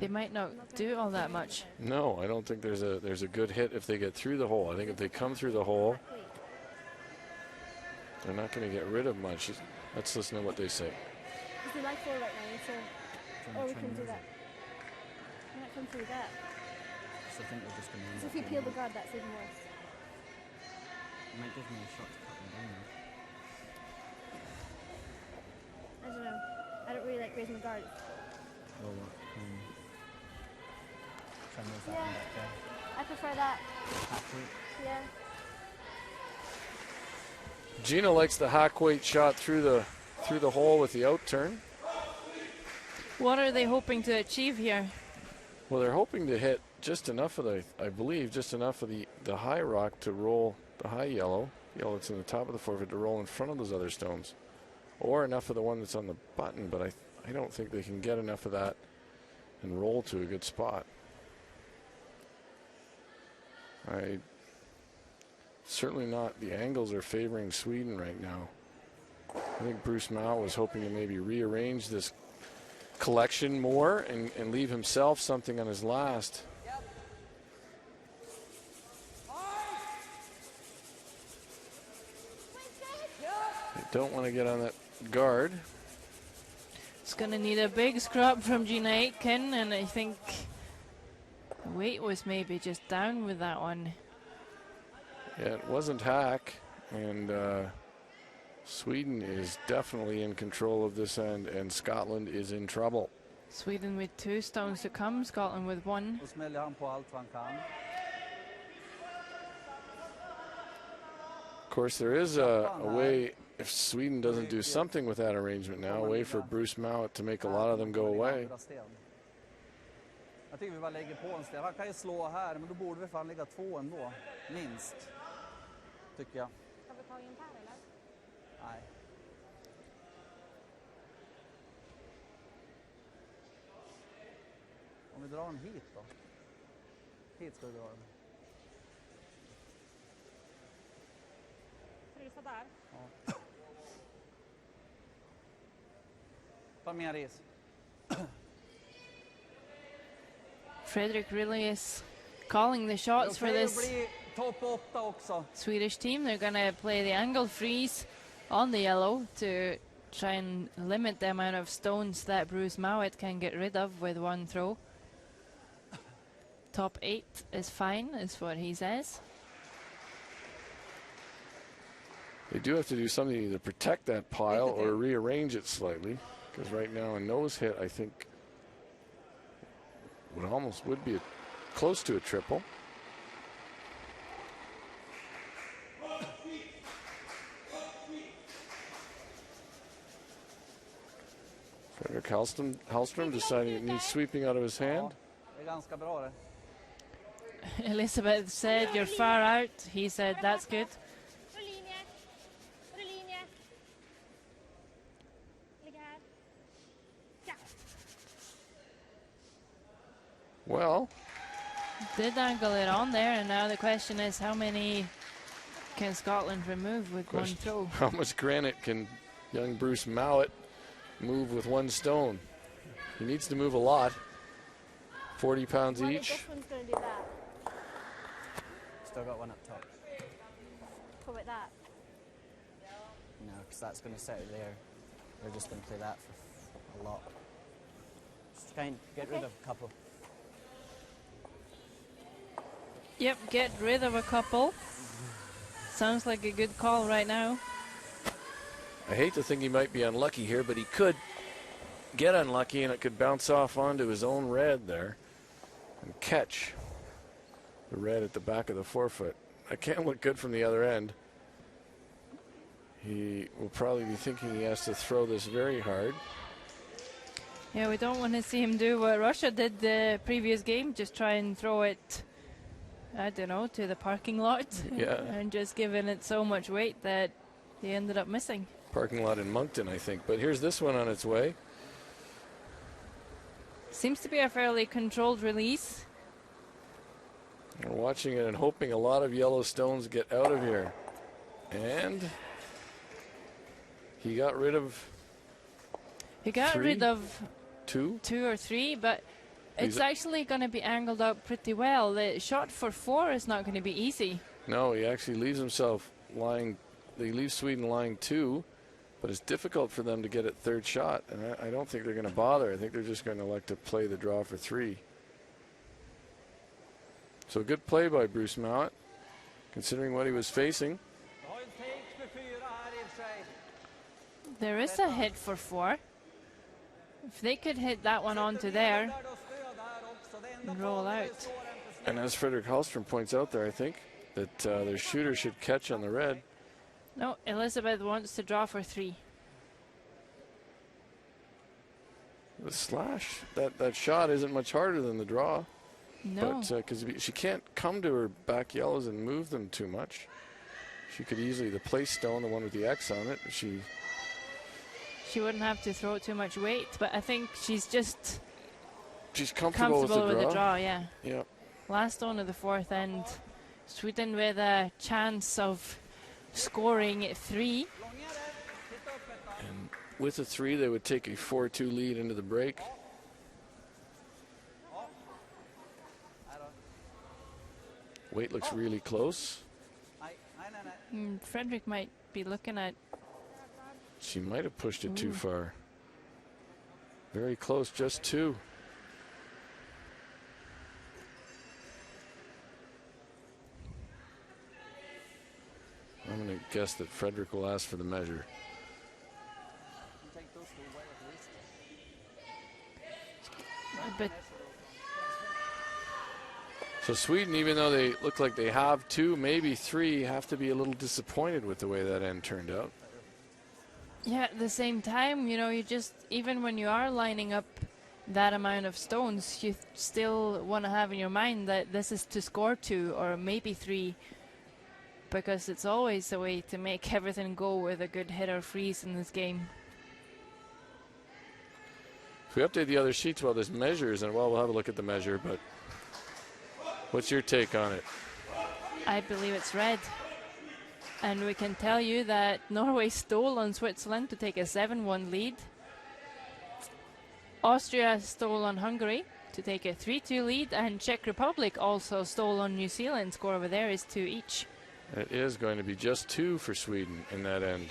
might not do all that much. No, I don't think there's a good hit if they get through the hole. I think if they come through the hole, they're not going to get rid of much. Let's listen to what they say. Is the light full right now? So, or we can do that. We might come through that. So I think we're just going to. So if you peel the guard, that's even worse. It might give me a shot to cut them down. I don't know. I don't really like raising the guard. Or what? Try and move that Yeah. one back there. I prefer that. Half weight. Yeah. Gina likes the hack weight shot through the hole with the outturn. What are they hoping to achieve here? Well, they're hoping to hit just enough of I believe, just enough of the high rock to roll the high yellow that's in the top of the forfeit to roll in front of those other stones, or enough of the one that's on the button. But I don't think they can get enough of that and roll to a good spot. Certainly not. The angles are favoring Sweden right now. I think Bruce Mao was hoping to maybe rearrange this collection more and leave himself something on his last. They don't want to get on that guard. It's going to need a big scrub from Gina Aitken, and I think weight was maybe just down with that one. Yeah, it wasn't hack, and Sweden is definitely in control of this end, and Scotland is in trouble. Sweden with 2 stones to come, Scotland with 1. Då smäller han på allt vad han kan. Of course, there is a way, if Sweden doesn't do something with that arrangement now, a way for Bruce Mount to make a lot of them go away. Jag tycker vi bara lägger på en sten. Han kan ju slå här, men då borde vi fan ligga 2 ändå. Minst. Tycker jag. Ska vi ta in här eller? Nej. Om vi drar den hit då. Hit ska vi dra den. Frysa där. Ja. Ta mer ris. Frederick really is calling the shots for this Topp 8 också. Swedish team. They're going to play the angle freeze on the yellow to try and limit the amount of stones that Bruce Mowat can get rid of with 1 throw. Top 8 is fine, is what he says. They do have to do something to either protect that pile or rearrange it slightly, because right now a nose hit, I think, would be close to a triple. Frederick Hellstrom deciding it needs sweeping out of his hand. Det är ganska bra det. Elizabeth said, "You're far out." He said, "That's good." Well, Did angle it on there, and now the question is how many can Scotland remove with one throw? how much granite can young Bruce Mowat move with one stone? He needs to move a lot. 40 pounds What if each. this one's going to do that? Still got one up top. What about that? No, because that's going to settle there. They're just going to play that for a lot. Just try and get rid of a couple. Yep, get rid of a couple. Sounds like a good call right now. I hate to think he might be unlucky here, but he could get unlucky and it could bounce off onto his own red there and catch the red at the back of the forefoot. That can't look good from the other end. He will probably be thinking he has to throw this very hard. Yeah, we don't want to see him do what Russia did the previous game, just try and throw it, I don't know, to the parking lot. Yeah. And just giving it so much weight that he ended up missing. Parking lot in Moncton, I think. But here's this one on its way. Seems to be a fairly controlled release. We're watching it and hoping a lot of yellow stones get out of here. And he got rid of He got Three? rid of two. 2 or 3, but it's He's- actually going to be angled out pretty well. The shot for 4 is not going to be easy. No, he actually leaves himself lying. They leave Sweden lying 2, but it's difficult for them to get it third shot. And I don't think they're going to bother. I think they're just going to elect to play the draw for 3. So good play by Bruce Mowat, considering what he was facing. There is a hit for 4. If they could hit that one onto there and roll out. And as Frederick Hallstrom points out there, I think that their shooter should catch on the red. No, Elizabeth wants to draw for 3. The slash, that shot isn't much harder than the draw. No. But because she can't come to her back yellows and move them too much. She could easily, the place stone, the one with the X on it, she wouldn't have to throw too much weight, but I think she's just comfortable with the draw. Yeah. Yeah. Last stone of the 4th end. Sweden with a chance of scoring 3. And with a 3, they would take a 4-2 lead into the break. Weight looks really close. Frederick might be looking at. She might have pushed it too far. Very close, just 2. I'm going to guess that Frederick will ask for the measure. But So Sweden, even though they look like they have 2, maybe 3, have to be a little disappointed with the way that end turned out. yeah, at the same time, you know, you just, even when you are lining up that amount of stones, you still want to have in your mind that this is to score 2 or maybe 3, because it's always a way to make everything go with a good hit or freeze in this game. If we update the other sheets while this measures, and well, we'll have a look at the measure, but what's your take on it? I believe it's red. And we can tell you that Norway stole on Switzerland to take a 7-1 lead. Austria stole on Hungary to take a 3-2 lead, and Czech Republic also stole on New Zealand. Score over there is 2 each. It is going to be just 2 for Sweden in that end.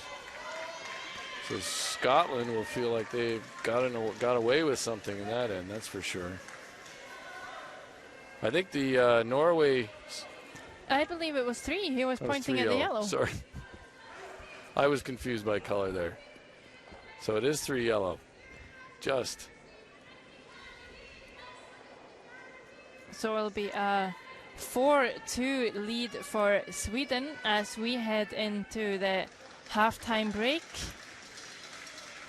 So Scotland will feel like they've got away with something in that end, that's for sure. I think the Norway... I believe it was 3. He was pointing at the yellow. Sorry. I was confused by color there. So it is 3 yellow. Just. So it'll be a 4-2 lead for Sweden as we head into the halftime break.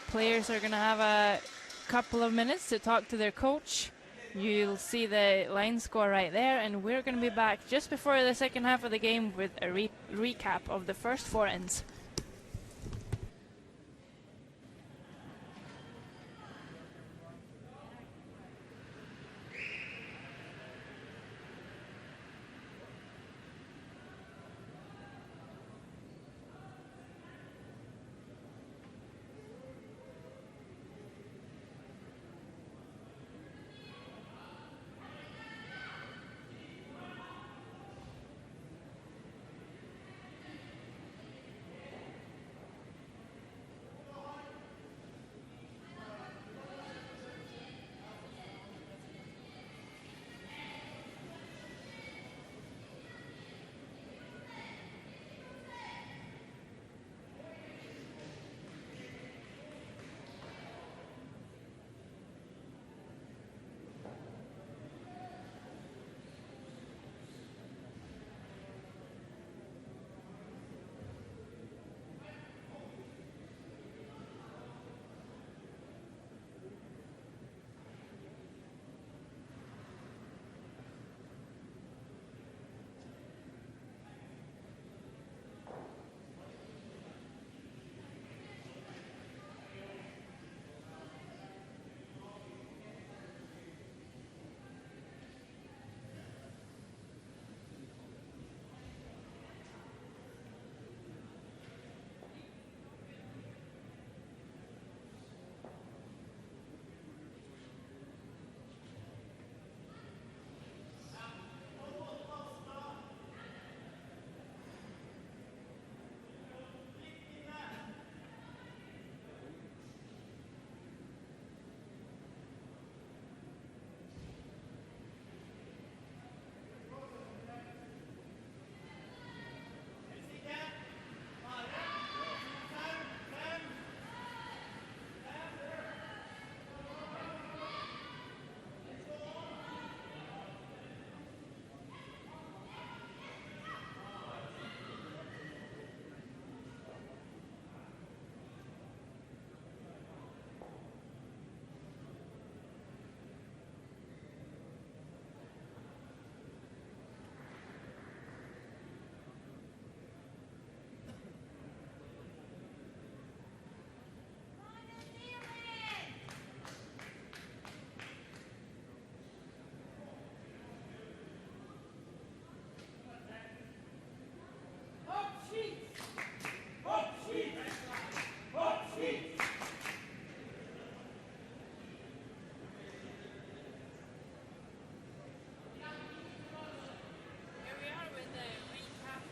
Players are going to have a couple of minutes to talk to their coach. You'll see the line score right there, and we're going to be back just before the second half of the game with a recap of the first 4 ends.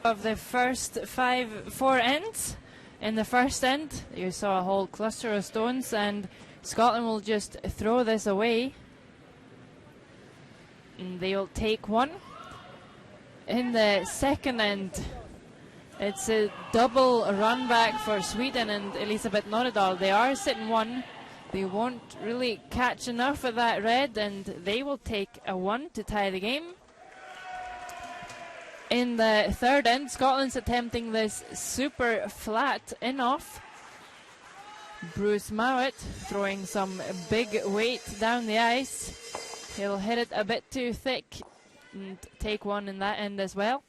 Of the first four ends. In the first end, you saw a whole cluster of stones, and Scotland will just throw this away. And they'll take one. In the second end, it's a double run back for Sweden and Elisabeth Nordahl. They are sitting one. They won't really catch enough of that red, and they will take a one to tie the game. In the third end, Scotland's attempting this super flat in-off. Bruce Mowat throwing some big weight down the ice. He'll hit it a bit too thick and take one in that end as well.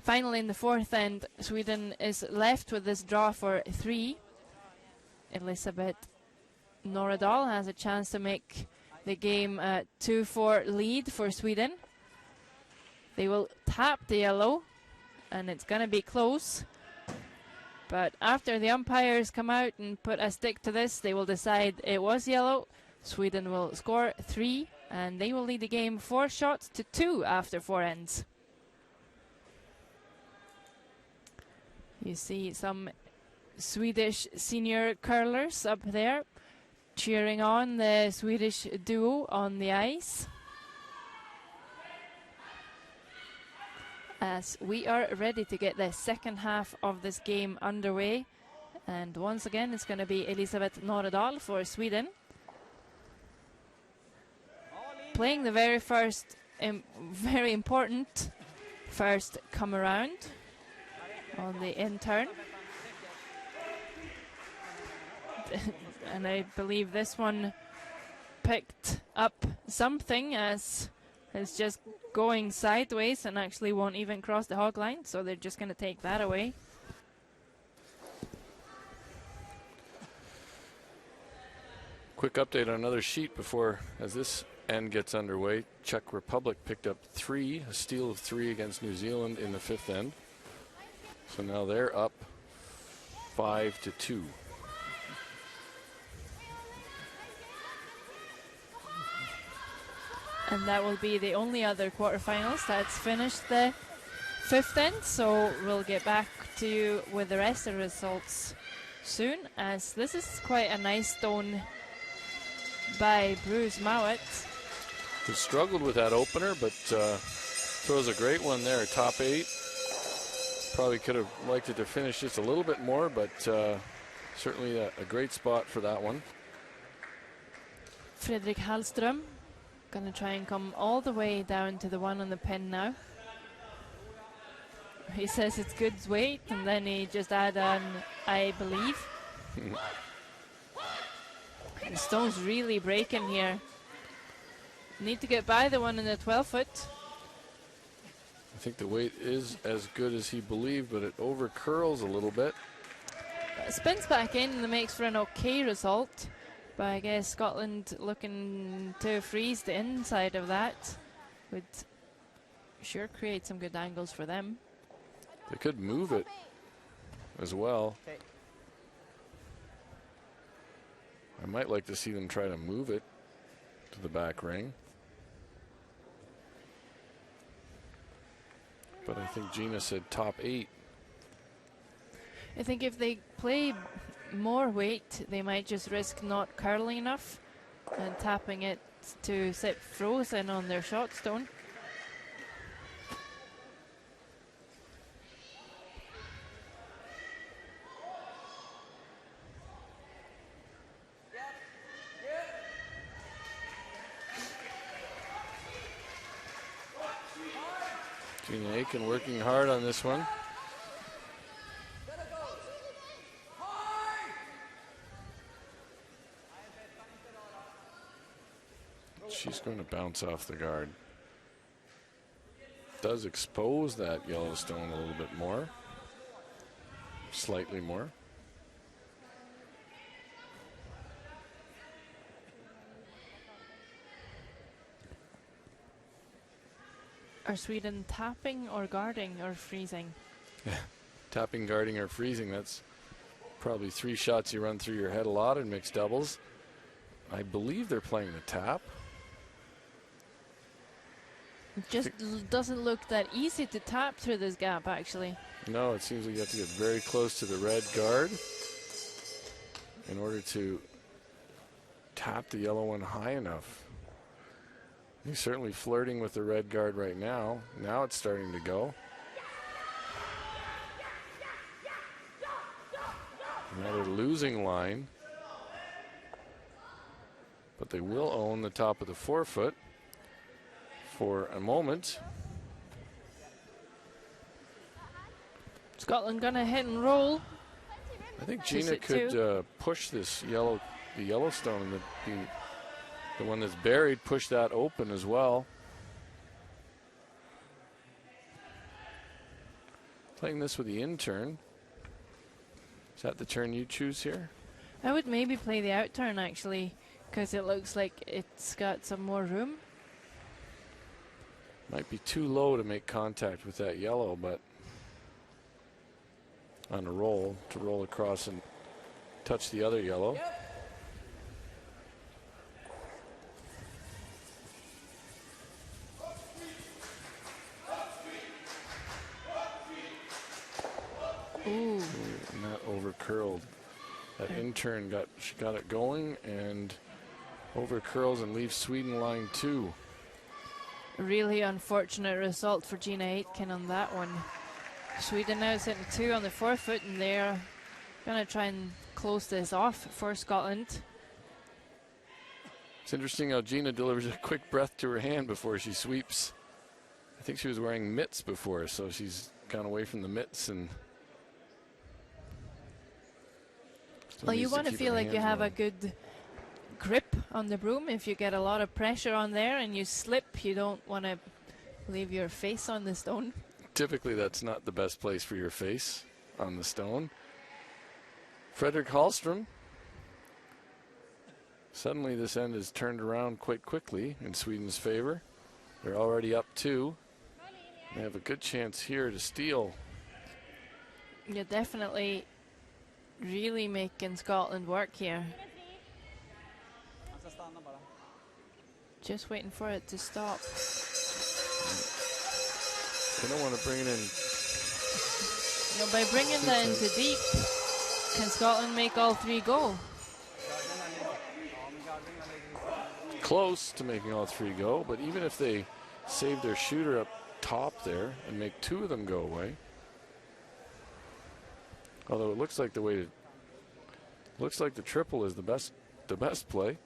Finally, in the fourth end, Sweden is left with this draw for 3. Elisabeth Nordahl has a chance to make the game a 2-4 lead for Sweden. They will tap the yellow, and it's going to be close. But after the umpires come out and put a stick to this, they will decide it was yellow. Sweden will score 3, and they will lead the game 4 shots to 2 after 4 ends. You see some Swedish senior curlers up there cheering on the Swedish duo on the ice, as we are ready to get the second half of this game underway. And once again, it's going to be Elisabeth Nordahl for Sweden, playing the very first, very important first come around on the in turn. And I believe this one picked up something, as it's just going sideways and actually won't even cross the hog line, so they're just going to take that away. Quick update on another sheet before, as this end gets underway. Czech Republic picked up 3, a steal of 3 against New Zealand in the 5th end. So now they're up 5-2. And that will be the only other quarterfinals that's finished the 5th end, so we'll get back to you with the rest of the results soon, as this is quite a nice stone by Bruce Mowat. He struggled with that opener, but throws a great one there, top 8. Probably could have liked it to finish just a little bit more, but certainly a great spot for that one. Fredrik Hallström going to try and come all the way down to the one on the pin now. He says it's good weight, and then he just add on, I believe. The stone's really breaking here. Need to get by the one in the 12-foot. I think the weight is as good as he believed, but it over curls a little bit. Spins back in and makes for an okay result. But I guess Scotland looking to freeze the inside of that would sure create some good angles for them. They could move it as well. Okay. I might like to see them try to move it to the back ring. But I think Gina said top 8. I think if they play more weight, they might just risk not curling enough and tapping it to sit frozen on their shot stone. Gina Aiken working hard on this one. She's going to bounce off the guard. Does expose that yellow stone a little bit more. Slightly more. Are Sweden tapping or guarding or freezing? Yeah. Tapping, guarding, or freezing. That's probably 3 shots you run through your head a lot in mixed doubles. I believe they're playing the tap. It just doesn't look that easy to tap through this gap, actually. No, it seems like you have to get very close to the red guard in order to tap the yellow one high enough. He's certainly flirting with the red guard right now. Now it's starting to go. Another losing line. But they will own the top of the forefoot for a moment. Scotland gonna hit and roll. I think Gina could push this the Yellowstone, the one that's buried, push that open as well. Playing this with the in turn. Is that the turn you choose here? I would maybe play the out turn, actually, because it looks like it's got some more room. Might be too low to make contact with that yellow, but on a roll, to roll across and touch the other yellow. Ooh. And that over curled. That in turn she got it going and over curls and leaves Sweden line 2. Really unfortunate result for Gina Aitken on that one. Sweden now sitting 2 on the forefoot, and they're going to try and close this off for Scotland. It's interesting how Gina delivers a quick breath to her hand before she sweeps. I think she was wearing mitts before, so she's gone away from the mitts and. Well, you want to feel like you have a good grip on the broom. If you get a lot of pressure on there and you slip, you don't want to leave your face on the stone. Typically, that's not the best place for your face on the stone. Fredrik Hallström. Suddenly, this end is turned around quite quickly in Sweden's favor. They're already up 2. They have a good chance here to steal. You're definitely really making Scotland work here. Just waiting for it to stop. They don't want to bring it in. You know, by bringing that into deep, can Scotland make all 3 go? Close to making all 3 go, but even if they save their shooter up top there and make 2 of them go away, although it looks like the triple is the best play.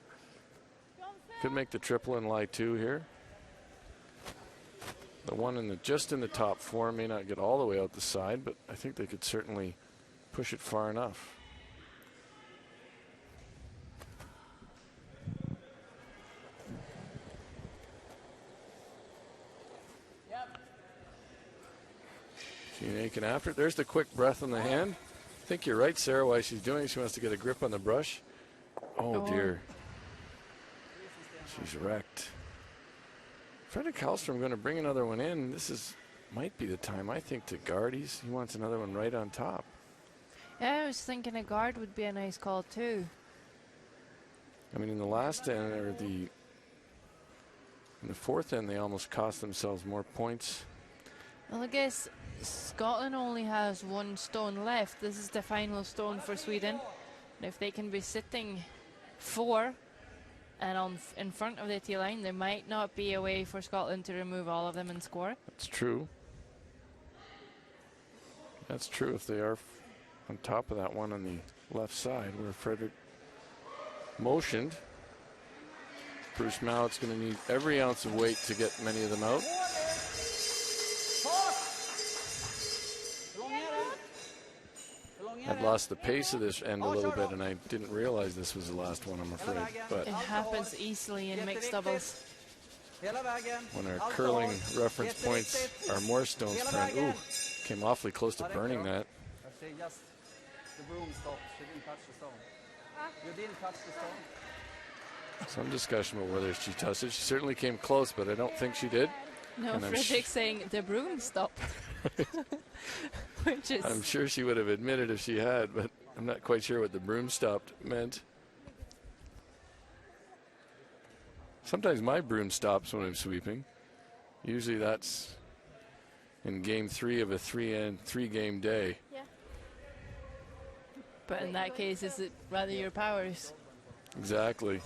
Could make the triple and lie 2 here. The one just in the top 4 may not get all the way out the side, but I think they could certainly push it far enough. Gina Aitken after it. There's the quick breath on the hand. I think you're right, Sarah, why she's doing it. She wants to get a grip on the brush. Oh, dear. She's wrecked. Frederik Hallström going to bring another one in. This might be the time, I think, to guard. He wants another one right on top. Yeah, I was thinking a guard would be a nice call too. I mean, in the last end, or in the fourth end, they almost cost themselves more points. Well, I guess Scotland only has 1 stone left. This is the final stone for Sweden. And if they can be sitting 4 and in front of the tee line, there might not be a way for Scotland to remove all of them and score. That's true. That's true if they are on top of that one on the left side where Frederick motioned. Bruce Mallett's going to need every ounce of weight to get many of them out. I've lost the pace of this end a little bit, and I didn't realize this was the last one, I'm afraid. But it happens easily in mixed doubles. When our curling reference points are more stones per end. Ooh, came awfully close to burning that. The broom stopped. She didn't touch the stone. You didn't touch the stone. Some discussion about whether she touched it. She certainly came close, but I don't think she did. No, Frederick's saying the broom stopped. Which is, I'm sure she would have admitted if she had, but I'm not quite sure what the broom stopped meant. Sometimes my broom stops when I'm sweeping. Usually that's in game 3 of a 3-game day. Yeah. But in that case, is it rather your powers? Exactly.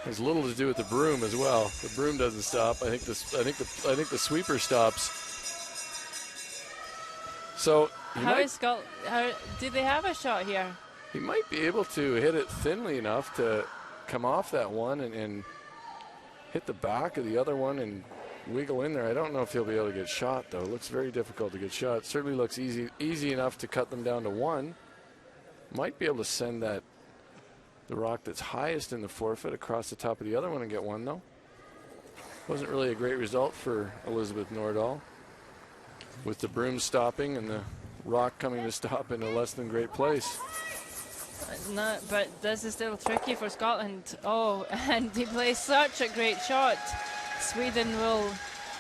Has little to do with the broom as well. The broom doesn't stop. I think the sweeper stops. So How do they have a shot here? he might be able to hit it thinly enough to come off that one and hit the back of the other one and wiggle in there. I don't know if he'll be able to get shot, though. It looks very difficult to get shot. It certainly looks easy enough to cut them down to 1. Might be able to send the rock that's highest in the forfeit across the top of the other one and get 1, though. Wasn't really a great result for Elizabeth Nordahl, with the broom stopping and the rock coming to stop in a less than great place. No, but this is still tricky for Scotland. Oh, and he plays such a great shot. Sweden will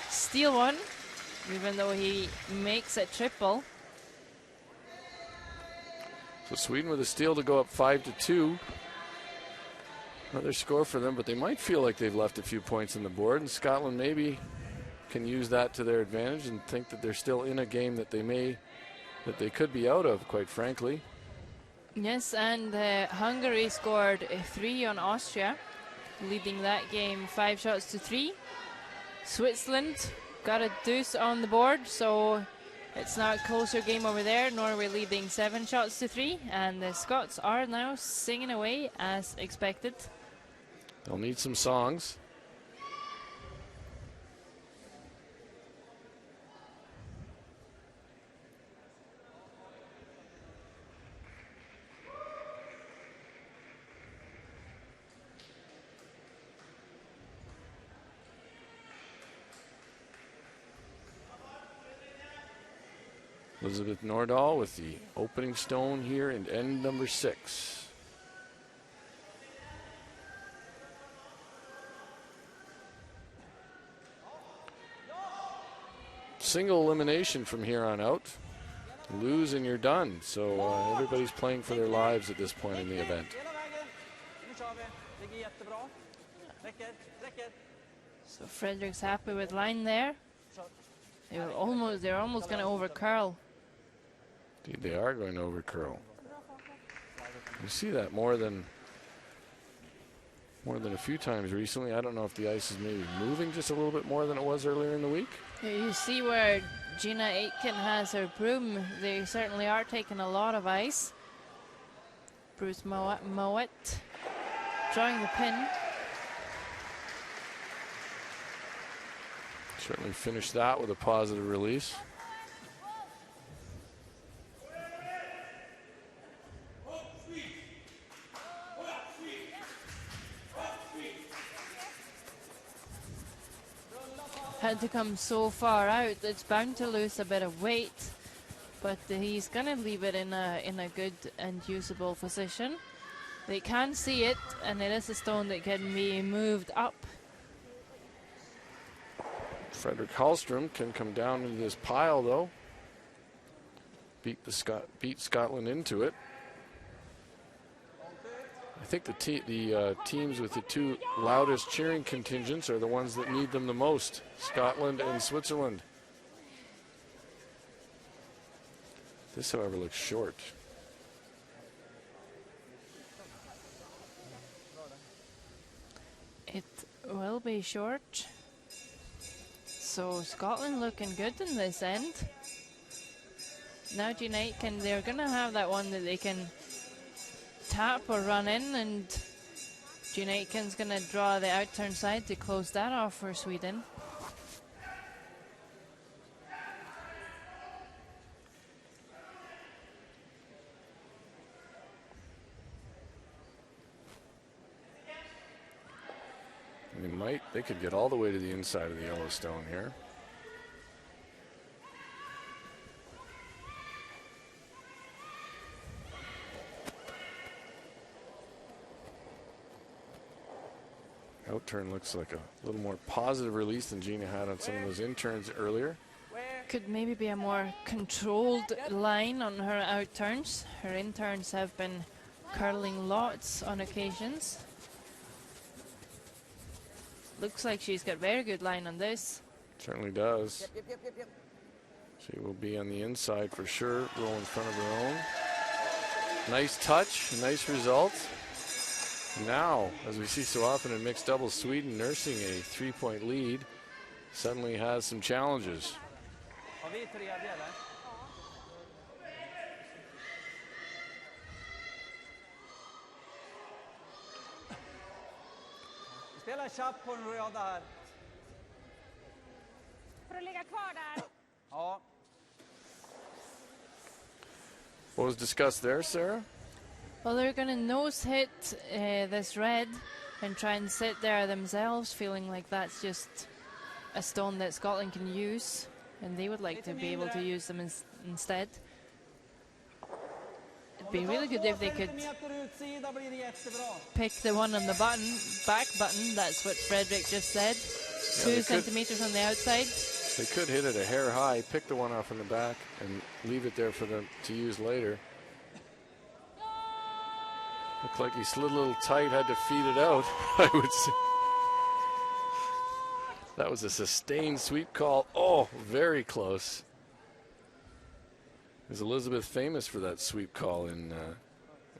steal one, even though he makes it triple. So Sweden with a steal to go up 5-2. Another score for them, but they might feel like they've left a few points on the board, and Scotland maybe can use that to their advantage and think that they're still in a game that they could be out of, quite frankly. Yes, and Hungary scored a 3 on Austria, leading that game 5-3. Switzerland got a deuce on the board, so it's now a closer game over there. Norway leading 7-3, and the Scots are now singing away as expected. They'll need some songs. Elizabeth Nordahl with the opening stone here in end number 6. Single elimination from here on out. Lose and you're done. So everybody's playing for their lives at this point in the event. So Frederick's happy with line there. They're almost going to over curl. Indeed, they are going to over curl. You see that more than a few times recently. I don't know if the ice is maybe moving just a little bit more than it was earlier in the week. You see where Gina Aitken has her broom. They certainly are taking a lot of ice. Bruce Mowat drawing the pin. Certainly finished that with a positive release. Had to come so far out, it's bound to lose a bit of weight, but he's going to leave it in a good and usable position. They can see it, and it is a stone that can be moved up. Frederick Hallstrom can come down into this pile, though. Beat Scotland into it. I think the teams with the 2 loudest cheering contingents are the ones that need them the most, Scotland and Switzerland. This, however, looks short. It will be short. So Scotland looking good in this end. Now Gina Aitken, they're going to have that one that they can tap or run in, and Gina Aitken's going to draw the outturn side to close that off for Sweden. They could get all the way to the inside of the Yellowstone here. Outturn looks like a little more positive release than Gina had on some of those interns earlier. Could maybe be a more controlled line on her outturns. Her interns have been curling lots on occasions. Looks like she's got very good line on this. Certainly does. Yep. She will be on the inside for sure, roll in front of her own. Nice touch, nice result. Now, as we see so often in mixed doubles, Sweden nursing a 3-point lead suddenly has some challenges. Har vi tredje eller? Vi spelar chapp på den röda här. Får du ligga kvar där? Ja. What was discussed there, Sarah? Well, they're going to nose hit this red and try and sit there themselves, feeling like that's just a stone that Scotland can use, and they would like to be able to use them instead. It'd be really good if they could pick the one on the button, back button. That's what Frederick just said. Yeah, 2 centimeters on the outside. They could hit it a hair high, pick the one off in the back, and leave it there for them to use later. Looked like he slid a little tight, had to feed it out, I would say. That was a sustained sweep call. Oh, very close. Is Elizabeth famous for that sweep call in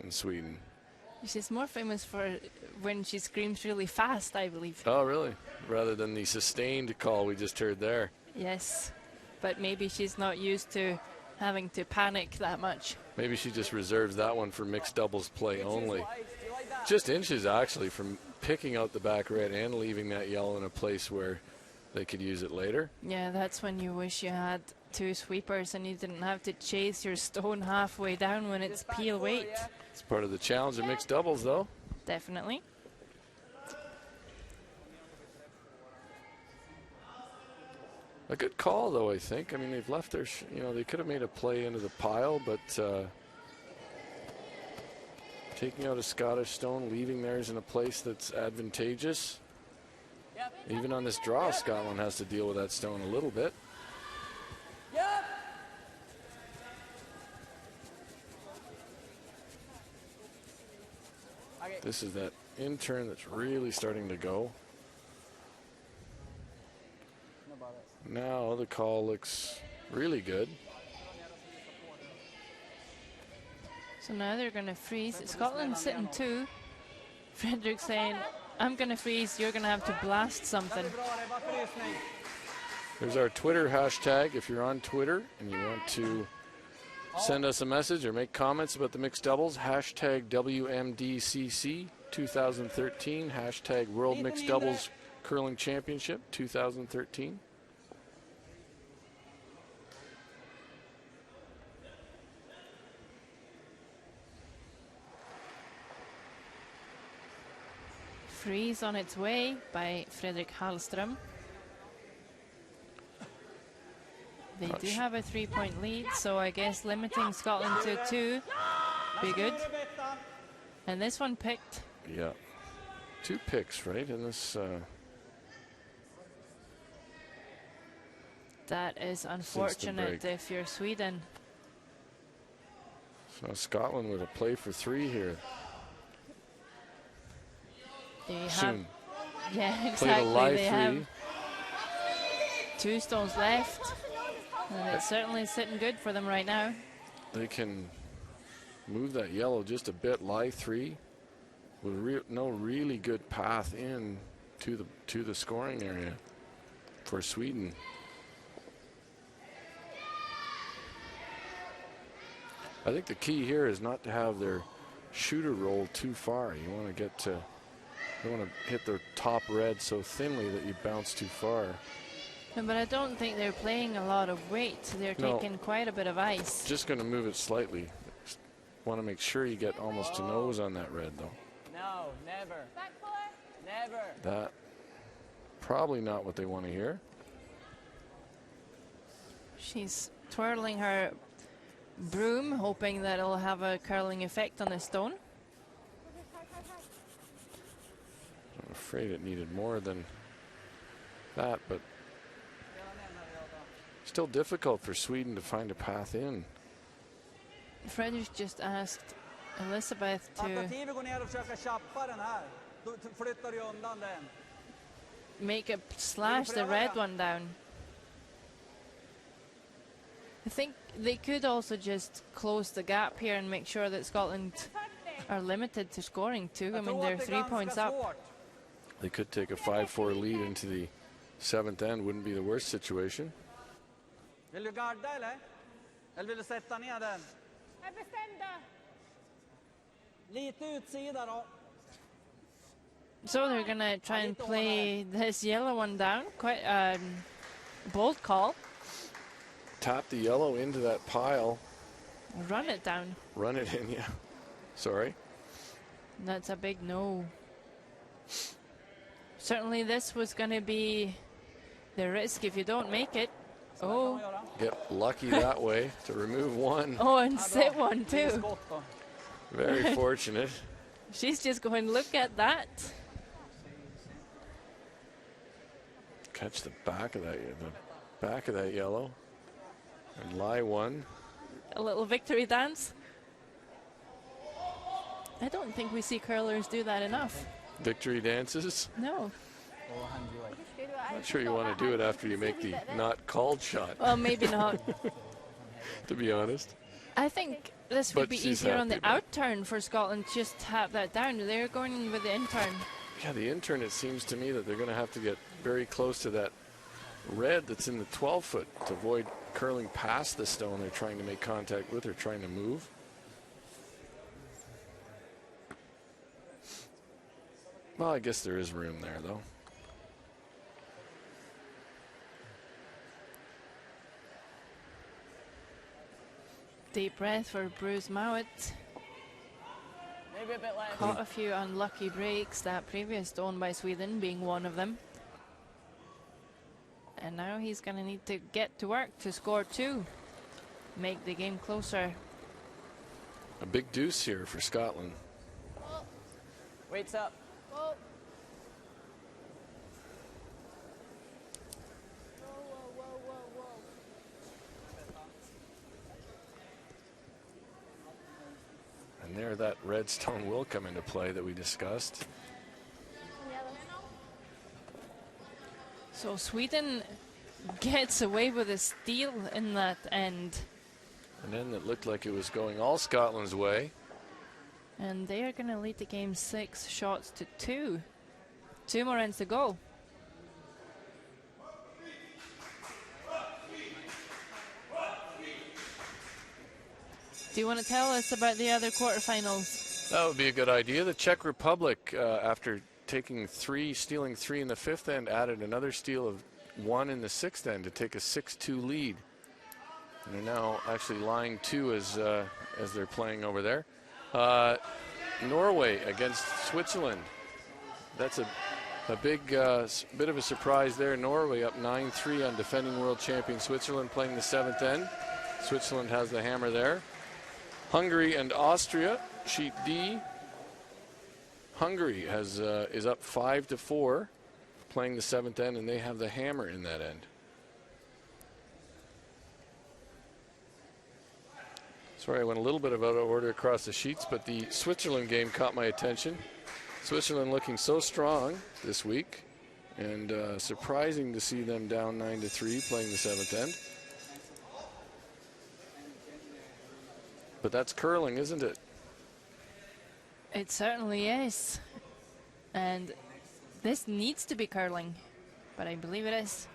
Sweden? She's more famous for when she screams really fast, I believe. Oh, really? Rather than the sustained call we just heard there. Yes, but maybe she's not used to having to panic that much. Maybe she just reserves that one for mixed doubles play only. Just inches, actually, from picking out the back red and leaving that yellow in a place where they could use it later. Yeah, that's when you wish you had 2 sweepers and you didn't have to chase your stone halfway down when it's peel weight. It's part of the challenge of mixed doubles, though. Definitely. A good call, though, I think. I mean, they've left their, they could have made a play into the pile, but taking out a Scottish stone, leaving theirs in a place that's advantageous. Even on this draw, Scotland has to deal with that stone a little bit. This is that in turn that's really starting to go. Now the call looks really good. So now they're going to freeze. Scotland sitting 2. Frederick saying, I'm going to freeze, you're going to have to blast something. There's our Twitter hashtag. If you're on Twitter and you want to send us a message or make comments about the mixed doubles, hashtag WMDCC 2013, hashtag World Mixed Doubles Curling Championship 2013. Freeze on its way by Fredrik Hallström. They do have a 3-point lead, so I guess limiting Scotland to 2 be good. And this one picked. Yeah. 2 picks, right? In this. That is unfortunate if you're Sweden. So Scotland with a play for 3 here. They Soon. have, yeah, Played a exactly. live They 3. have 2 stones left, and it's certainly sitting good for them right now. They can move that yellow just a bit, lie 3, with no really good path in to the scoring area for Sweden. I think the key here is not to have their shooter roll too far. You want to hit their top red so thinly that you bounce too far. No, but I don't think they're playing a lot of weight. They're taking quite a bit of ice. Just going to move it slightly. Just want to make sure you get almost to nose on that red, though. No, never. Never. That probably not what they want to hear. She's twirling her broom, hoping that it'll have a curling effect on the stone. I'm afraid it needed more than that, but still difficult for Sweden to find a path in. Fredrik just asked Elizabeth to... Alternativet går ner och försöka chappa den här. Då flyttar du undan den. make it slash the red one down. I think they could also just close the gap here and make sure that Scotland are limited to scoring too. I mean, they're 3 points up. They could take a 5-4 lead into the 7th end. Wouldn't be the worst situation. Vill du garda eller? Eller vill du sätta ner den? Jag bestämde. Lite utsida då. So they're gonna try and play this yellow one down. Quite a bold call. Tap the yellow into that pile. Run it down. Run it in, yeah. Sorry. That's a big no. Certainly this was going to be the risk if you don't make it. Oh. Get lucky that way to remove one. Oh, and sit one too. Very fortunate. She's just going, look at that. Catch the back of that yellow. And lie one. A little victory dance. I don't think we see curlers do that enough. Victory dances. No. Not sure you want to do it after you make the not called shot. Well, maybe not. To be honest. I think this would But be she's easier on the happy, but- out turn for Scotland. Just tap that down. They're going with the in turn. Yeah, the in-turn, it seems to me that they're going to have to get very close to that red that's in the 12-foot to avoid curling past the stone they're trying to make contact with or trying to move. Well, I guess there is room there, though. Deep breath for Bruce Mowat. Maybe a bit less. Caught a few unlucky breaks, that previous stone by Sweden being one of them. And now he's going to need to get to work to score 2. Make the game closer. A big deuce here for Scotland. Weights up. Whoa. And there that red stone will come into play that we discussed. So Sweden gets away with a steal in that end. And then it looked like it was going all Scotland's way. And they are going to lead the game 6 shots to 2. 2 more ends to go. Do you want to tell us about the other quarterfinals? That would be a good idea. The Czech Republic, after stealing 3 in the 5th end, added another steal of 1 in the 6th end to take a 6-2 lead. And they're now actually lying 2 as they're playing over there. Norway against Switzerland. That's a big bit of a surprise there. Norway up 9-3 on defending world champion Switzerland, playing the 7th end. Switzerland has the hammer there. Hungary and Austria, sheet D. Hungary is up 5-4, playing the 7th end, and they have the hammer in that end. Sorry, I went a little bit out of order across the sheets, but the Switzerland game caught my attention. Switzerland looking so strong this week, and surprising to see them down 9-3, playing the 7th end. But that's curling, isn't it? It certainly is. And this needs to be curling, but I believe it is.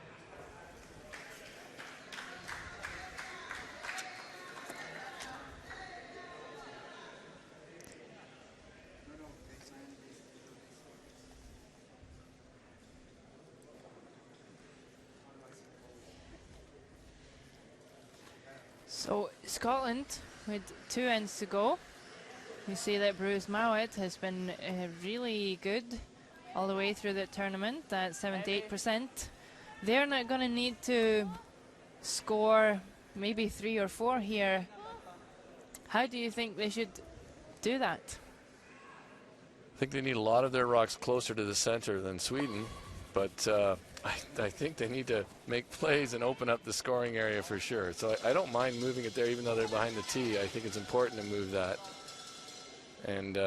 So Scotland with 2 ends to go. You see that Bruce Mowat has been really good all the way through the tournament at 78%. They're not going to need to score maybe 3 or 4 here. How do you think they should do that? I think they need a lot of their rocks closer to the center than Sweden, but I think they need to make plays and open up the scoring area for sure. So I don't mind moving it there even though they're behind the tee. I think it's important to move that. And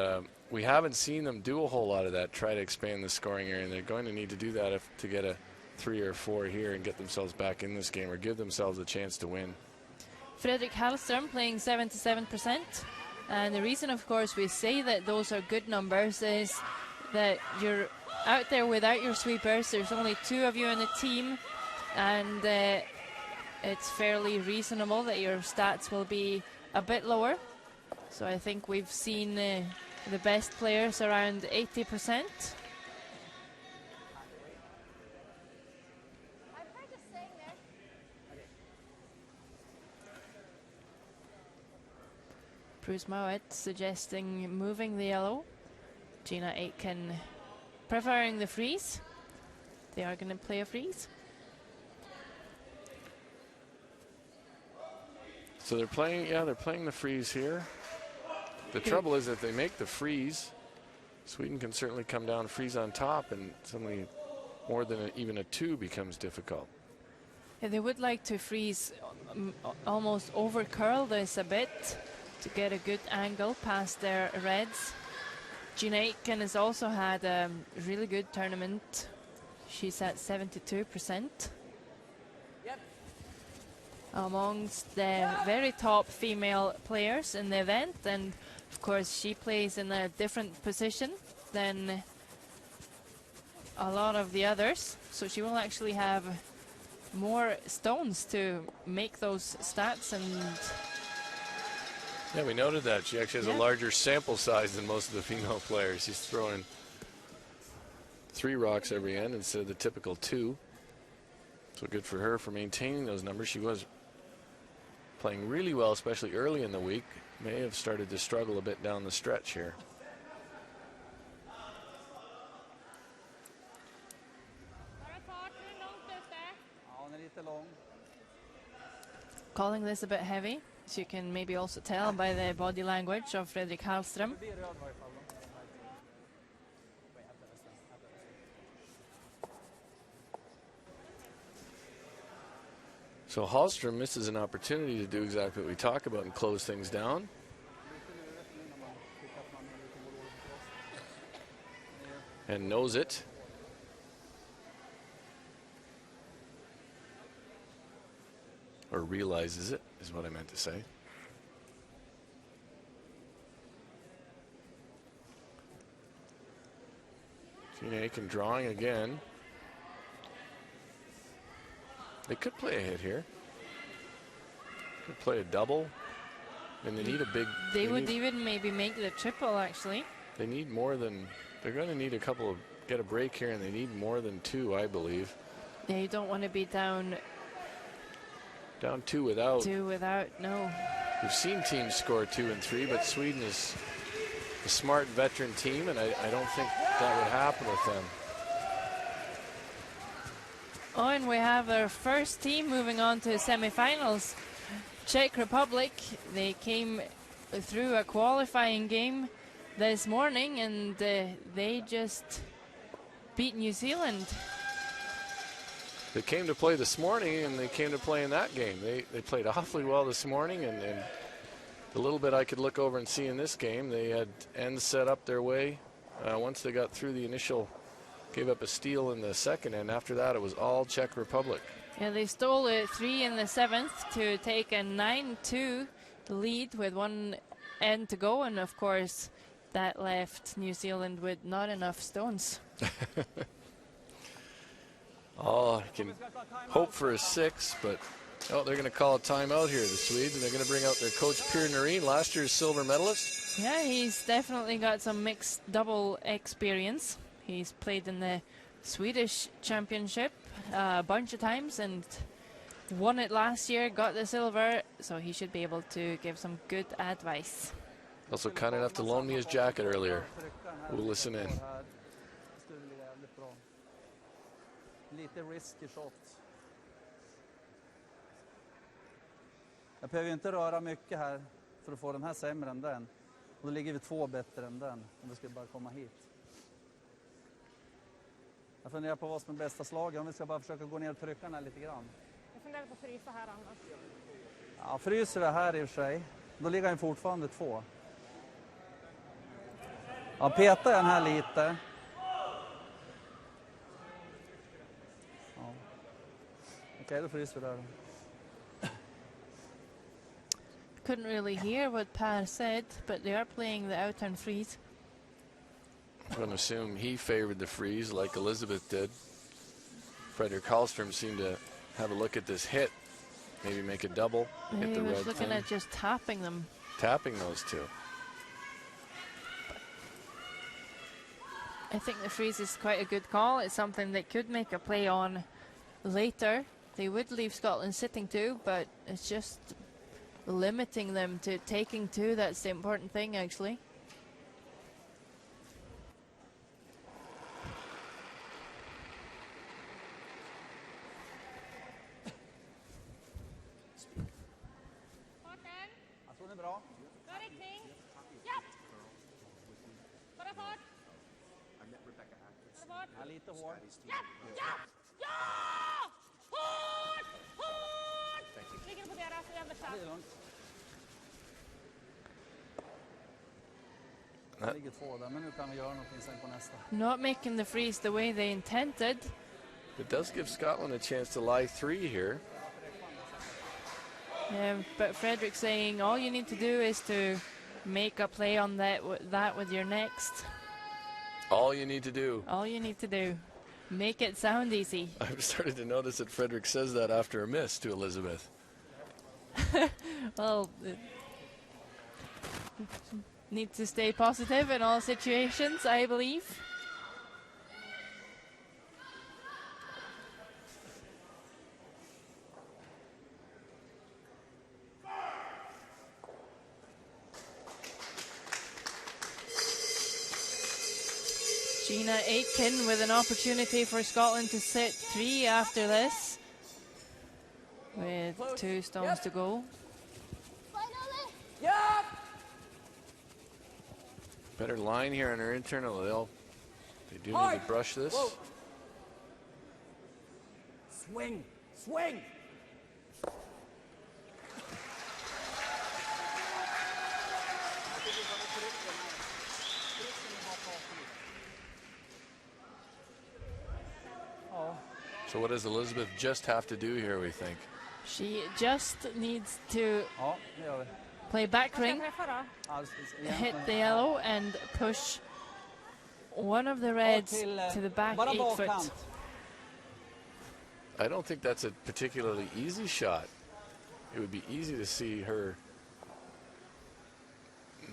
we haven't seen them do a whole lot of that, try to expand the scoring area, and they're going to need to do that to get a 3 or 4 here and get themselves back in this game or give themselves a chance to win. Fredrik Hallström playing 77%. And the reason, of course, we say that those are good numbers is that you're out there without your sweepers. There's only 2 of you in the team, and it's fairly reasonable that your stats will be a bit lower. So I think we've seen the best players around 80%. Bruce Mowat suggesting moving the yellow. Gina Aitken preferring the freeze. They are going to play a freeze. So they're playing the freeze here. The trouble is if they make the freeze, Sweden can certainly come down, freeze on top, and suddenly more than even a 2 becomes difficult. Yeah, they would like to freeze, almost over curl this a bit to get a good angle past their reds. Gina Aitken has also had a really good tournament. She's at 72%. Amongst the very top female players in the event, and of course she plays in a different position than a lot of the others, so she will actually have more stones to make those stats. And yeah, we noted that she actually has a larger sample size than most of the female players. She's throwing 3 rocks every end instead of the typical 2, so good for her for maintaining those numbers. She was playing really well, especially early in the week. May have started to struggle a bit down the stretch here. Calling this a bit heavy, as you can maybe also tell by the body language of Fredrik Hallström. So Hallström misses an opportunity to do exactly what we talk about and close things down. And knows it. Or realizes it, is what I meant to say. Gina Aitken drawing again. They could play a hit here. Could play a double. And they need a big... They would even maybe make the triple, actually. They need more than... They're going to need a couple of... Get a break here, and they need more than 2, I believe. Yeah, you don't want to be down... Down 2 without. 2 without, no. We've seen teams score 2 and 3, but Sweden is a smart veteran team, and I don't think that would happen with them. Oh, and we have our first team moving on to semifinals. Czech Republic, they came through a qualifying game this morning, and they just beat New Zealand. They came to play this morning, and they came to play in that game. They played awfully well this morning, and the little bit I could look over and see in this game, they had ends set up their way. Once they got through the initial, gave up a steal in the second end. After that, it was all Czech Republic. Yeah, they stole 3 in the 7th to take a 9-2 lead with 1 end to go, and of course that left New Zealand with not enough stones. Oh, you can hope for a 6, but they're going to call a timeout here, the Swedes, and they're going to bring out their coach, Pierre Noreen, last year's silver medalist. Yeah, he's definitely got some mixed double experience. He's played in the Swedish championship a bunch of times and won it last year, got the silver, so he should be able to give some good advice. Also kind enough to loan me his jacket earlier. We'll listen in. Lite risky shot. Jag behöver ju inte röra mycket här för att få den här sämre än den. Och då ligger vi 2 bättre än den om vi ska bara komma hit. Jag funderar på vad som är bästa slaget, om vi ska bara försöka gå ner och trycka den här lite grann. Jag funderar på att frysa här annars. Ja, fryser det här i och för sig, då ligger han fortfarande 2. Ja, petar den här lite. Ja. Okej, då fryser vi där. Couldn't really hear what Per said, but they are playing the out-turn freeze. I'm going to assume he favored the freeze like Elizabeth did. Frederick Hallström seemed to have a look at this hit, maybe make a double, hit He the was red looking thing, at just tapping them. tapping those two. I think the freeze is quite a good call. It's something they could make a play on later. They would leave Scotland sitting two, but it's just limiting them to taking two. That's the important thing, actually. Jag tror det är bra. Ja, lite hård. Det är lugnt. Det ligger två där, men nu kan vi göra någonting sen på nästa. Not making the freeze the way they intended. It does give Scotland a chance to lie three here. But Frederick saying all you need to do is to make a play on that with your next. All you need to do. All you need to do. Make it sound easy. I've started to notice that Frederick says that after a miss to Elizabeth. Well, need to stay positive in all situations, I believe. Gina Aitken with an opportunity for Scotland to set three after this, with 2 stones to go. Better line here on her internal. They do need to brush this. Swing! Swing! Oh. So what does Elizabeth just have to do here, we think? She just needs to Ja, det gör vi. play back ring, hit the yellow and push one of the reds to the back 8 foot. I don't think that's a particularly easy shot. It would be easy to see her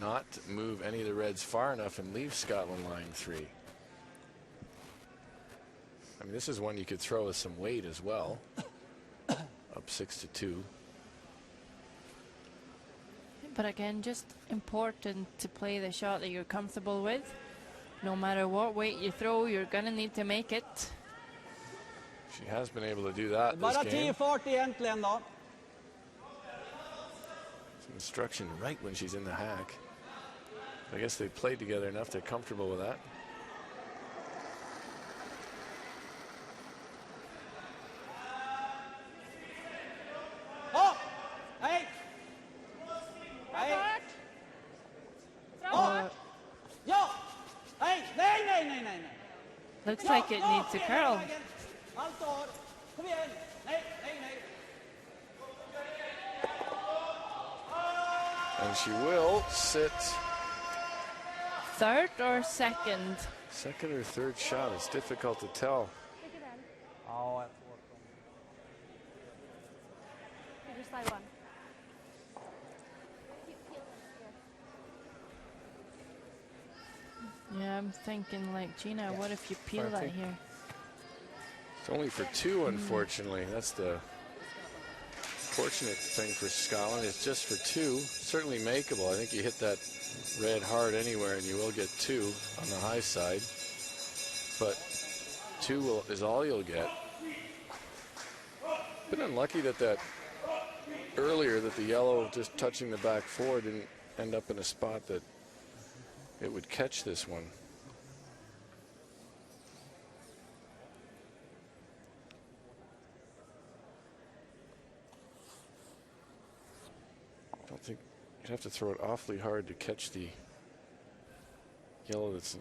not move any of the reds far enough and leave Scotland lying three. I mean, this is one you could throw with some weight as well. Up 6-2. But again, just important to play the shot that you're comfortable with. No matter what weight you throw, you're gonna need to make it. She has been able to do that Bara this 10 game. fart egentligen då. Some instruction right when she's in the hack. I guess they played together enough they're comfortable with that. Oh! Hej! Hej! Framåt! Ja! Hej! Nej, nej, nej, nej, nej! Looks like it needs to curl. Allt har. Kom igen! Nej, nej, nej! And she will sit. Third or second? Second or third shot, it's difficult to tell. Ja, jag tror att You just slide one. Yeah, I'm thinking like, Gina, what if you peel I that think- here? It's only for two, unfortunately. That's the fortunate thing for Scotland. It's just for two. Certainly makeable. I think you hit that red hard anywhere and you will get two on the high side. But two is all you'll get. Been unlucky that earlier that the yellow just touching the back four didn't end up in a spot that it would catch this one. I don't think you'd have to throw it awfully hard to catch the yellow that's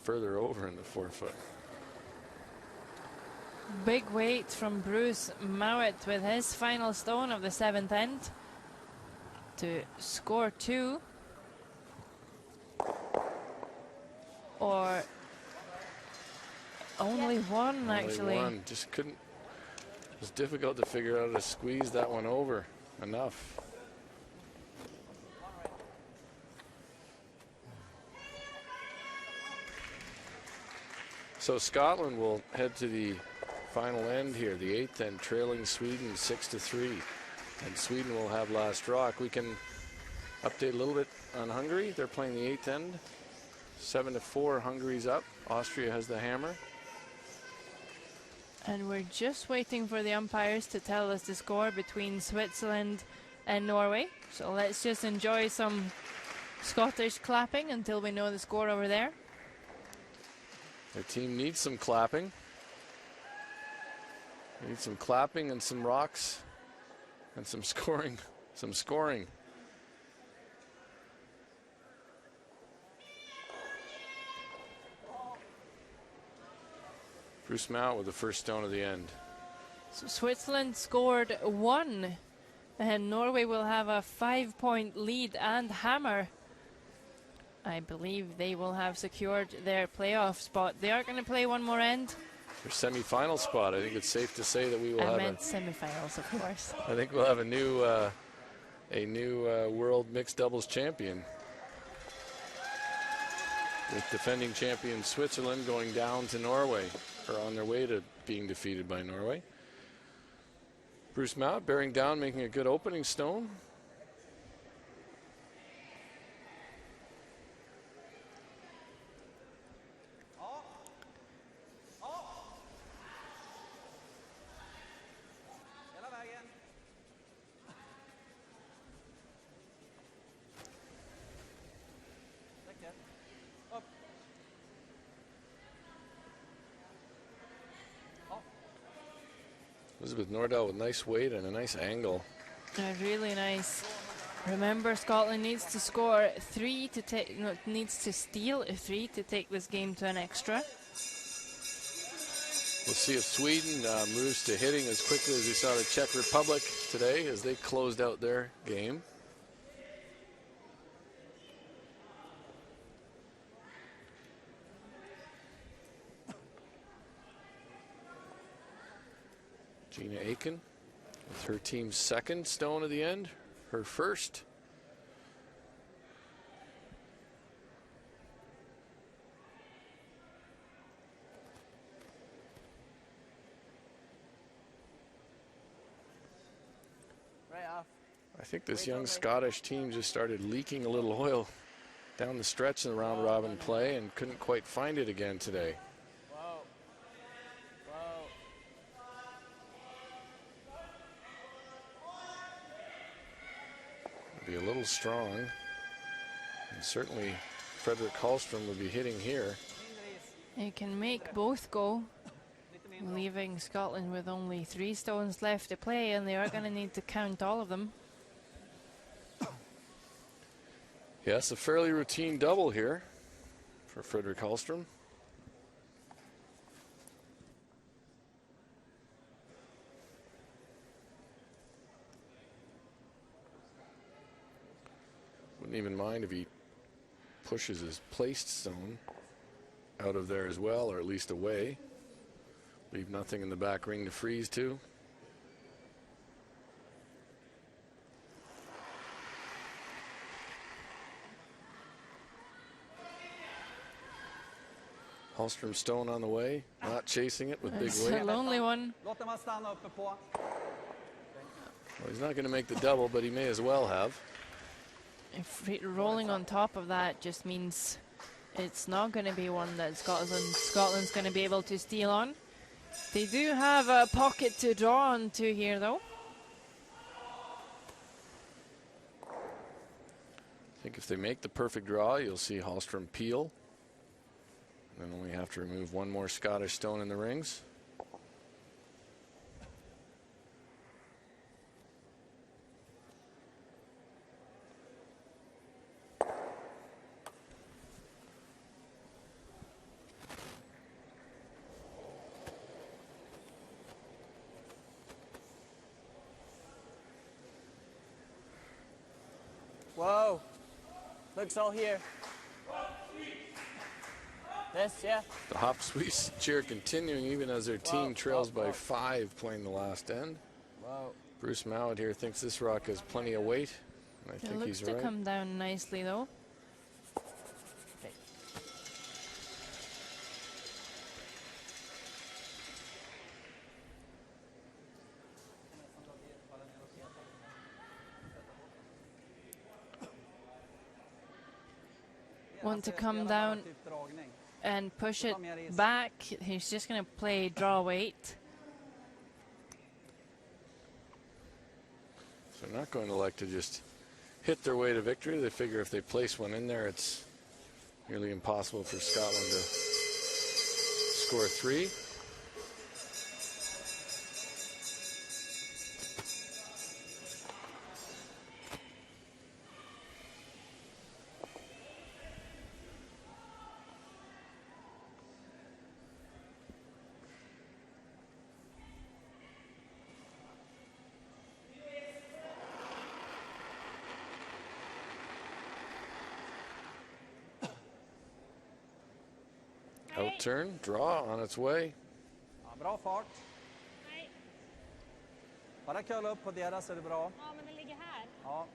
further over in the forefoot. Big weight from Bruce Mowat with his final stone of the 7th end to score 2. Or only one, actually. Only one. Just couldn't. It was difficult to figure out how to squeeze that one over enough. So Scotland will head to the final end here, the 8th end, trailing Sweden 6-3. And Sweden will have last draw. We can update a little bit on Hungary. They're playing the 8th end. 7-4, Hungary's up. Austria has the hammer. And we're just waiting for the umpires to tell us the score between Switzerland and Norway. So let's just enjoy some Scottish clapping until we know the score over there. Their team needs some clapping. They need some clapping and some rocks and some scoring. Some scoring. Bruce Mount with the first stone of the end. So Switzerland scored 1, and Norway will have a 5-point lead and hammer. I believe they will have secured their playoff spot. They are going to play one more end. Their semi-final spot. I think it's safe to say that we will have. I meant semi-finals, of course. I think we'll have a new world mixed doubles champion, with defending champion Switzerland going down to Norway, or on their way to being defeated by Norway. Bruce Mount bearing down, making a good opening stone. Elizabeth Nordahl with nice weight and a nice angle. Really nice. Remember, Scotland needs to score 3 to take, no, needs to steal a 3 to take this game to an extra. We'll see if Sweden moves to hitting as quickly as we saw the Czech Republic today as they closed out their game. Gina Aiken with her team's second stone of the end, her first. Right off. I think this young Scottish team just started leaking a little oil down the stretch in the round robin play and couldn't quite find it again today. Be a little strong, and certainly Frederick Hallstrom would be hitting here. It can make both go, leaving Scotland with only 3 stones left to play, and they are going to need to count all of them. Yes, a fairly routine double here for Frederick Hallstrom. Wouldn't even mind if he pushes his placed stone out of there as well, or at least away. Leave nothing in the back ring to freeze to. Hallstrom stone on the way, not chasing it with big It's weight. a lonely one. Well, he's not going to make the double, but he may as well have. If rolling on top of that just means it's not going to be one that Scotland's going to be able to steal on. They do have a pocket to draw onto here, though. I think if they make the perfect draw, you'll see Hallstrom peel. And then only have to remove one more Scottish stone in the rings. Looks all here. This, yeah. The Hop SCO-SWE cheer continuing even as their team trails by 5 playing the last end. Wow. Bruce Mallett here thinks this rock has plenty of weight. And I It think looks he's to right. come down nicely though. Okay. Want to come down and push it back. He's just going to play draw weight. So they're not going to like to just hit their way to victory. They figure if they place one in there, it's nearly impossible for Scotland to score 3. Out turn, draw on its way. Ja, bra fart. Nej. Bara köla upp på deras är det bra. Ja, men den ligger här. Ja.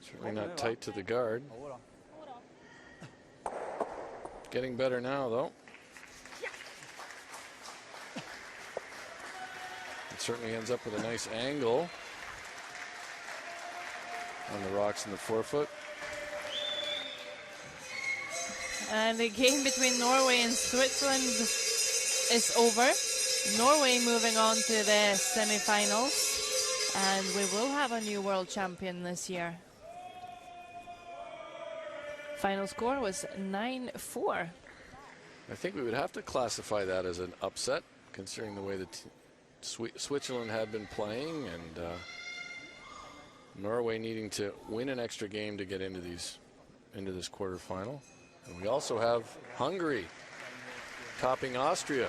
Certainly not tight to the guard. Jodå. Jodå. Getting better now, though. It certainly ends up with a nice angle on the rocks in the forefoot. And the game between Norway and Switzerland is over. Norway moving on to the semi-finals. And we will have a new world champion this year. Final score was 9-4. I think we would have to classify that as an upset, considering the way that Switzerland had been playing, and Norway needing to win an extra game to get into this quarterfinal. And we also have Hungary topping Austria.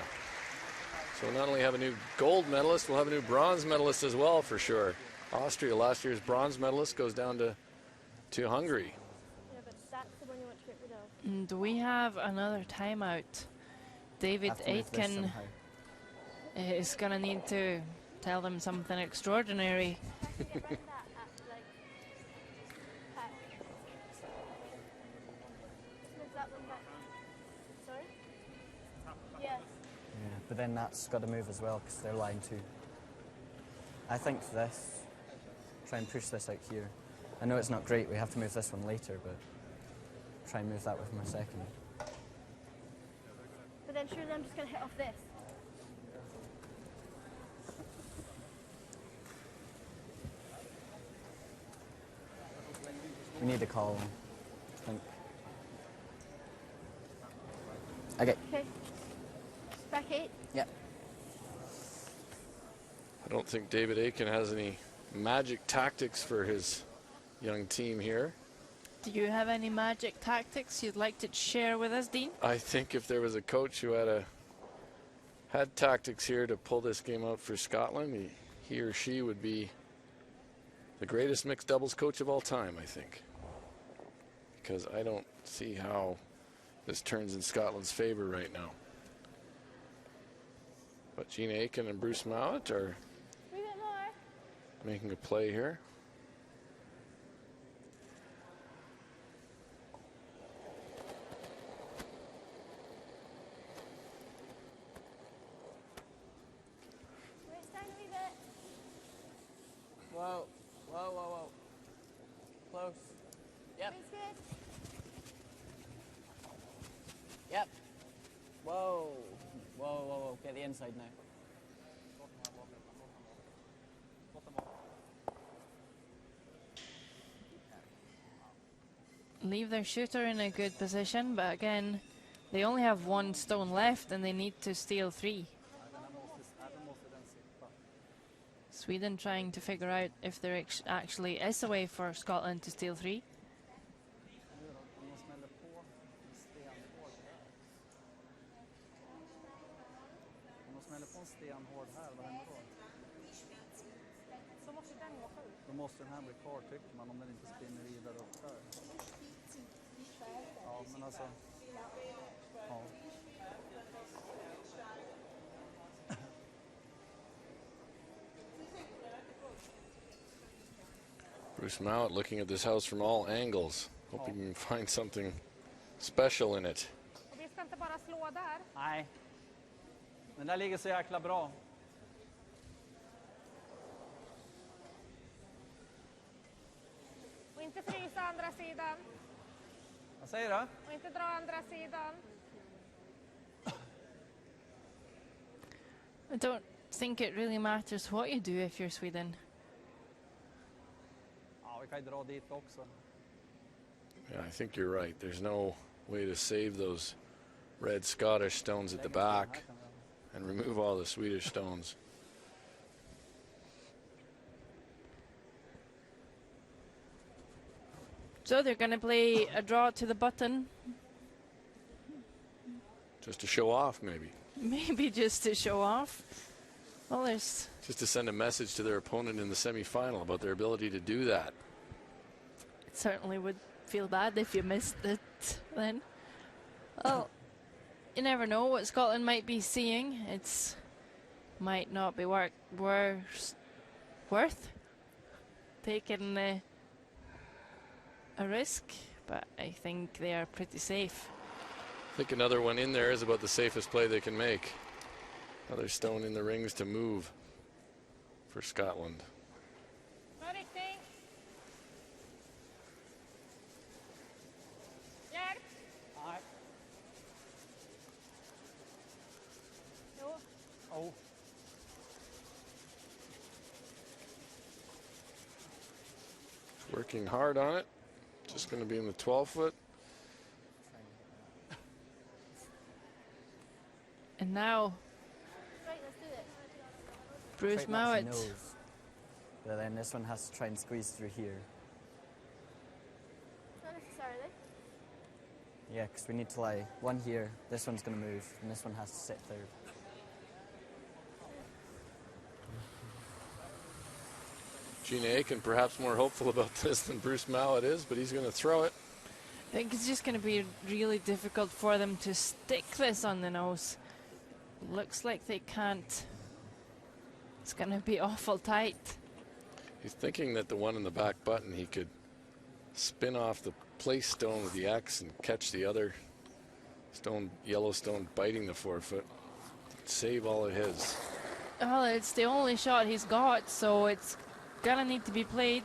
So we'll not only have a new gold medalist, we'll have a new bronze medalist as well, for sure. Austria, last year's bronze medalist, goes down to Hungary. Yeah, but that's the one you want to get rid of. And we have another timeout. David Have to move this Aitken somehow. is going to need to tell them something extraordinary. Can you get rid of that at, like, pack? Move that one back. Sorry? Yes. Yeah, but then that's got to move as well because they're line 2. I think this, try and push this out here. I know it's not great, we have to move this one later, but try and move that with my second. But then surely I'm just going to hit off this. We need a call, I think. Okay. Okay. Back 8. Yeah. I don't think David Aitken has any magic tactics for his young team here. Do you have any magic tactics you'd like to share with us, Dean? I think if there was a coach who had tactics here to pull this game out for Scotland, he or she would be the greatest mixed doubles coach of all time, I think. Because I don't see how this turns in Scotland's favor right now. But Gina Aitken and Bruce Mallett are Move it more. making a play here. Wait, stand a wee bit. Whoa, whoa, whoa, whoa. Close. Yep, Wait's good. yep. Whoa, whoa, whoa, whoa. Get the inside now. Leave their shooter in a good position, but again, they only have 1 stone left and they need to steal 3. Sweden trying to figure out if there actually is a way for Scotland to steal 3. Om de smäller på stenhård här. Om de smäller på en stenhård här, vad händer då? Så måste den åka ut. Då måste den här bli kvar tycker man om den inte spinner vidare upp där. alltså. Ja. Bruce Mount looking at this house from all angles, hoping he can find something special in it. Och vi ska inte bara slå där. Nej. Den där ligger så jäkla bra. Och inte frysa andra sidan. Vad säger du? Och inte dra andra sidan. I don't think it really matters what you do if you're Sweden. Ja, vi kan ju dra dit också. Yeah, I think you're right. There's no way to save those red Scottish stones at the back and remove all the Swedish stones. So they're going to play a draw to the button. Just to show off, maybe. Maybe just to show off. Well, there's... Just to send a message to their opponent in the semi-final about their ability to do that. It certainly would feel bad if you missed it then. Well, you never know what Scotland might be seeing. It's might not be worth taking a risk, but I think they are pretty safe. I think another one in there is about the safest play they can make. Another stone in the rings to move for Scotland. Fredericton. Hjälp. Nej. Jo. Oh. Working hard on it. Just going to be in the 12-foot. And now Right, let's do it. Bruce Right, that's Mowat. nose. But then this one has to try and squeeze through here. Not necessarily. Yeah, because we need to lie one here, this one's going to move, and this one has to sit there. Gina Aiken perhaps more hopeful about this than Bruce Mallett is, but he's going to throw it. I think it's just going to be really difficult for them to stick this on the nose. Looks like they can't. It's going to be awful tight. He's thinking that the one in the back button, he could spin off the place stone with the X and catch the other stone, yellow stone biting the forefoot. Save all of his. Well, it's the only shot he's got, so it's gonna need to be played.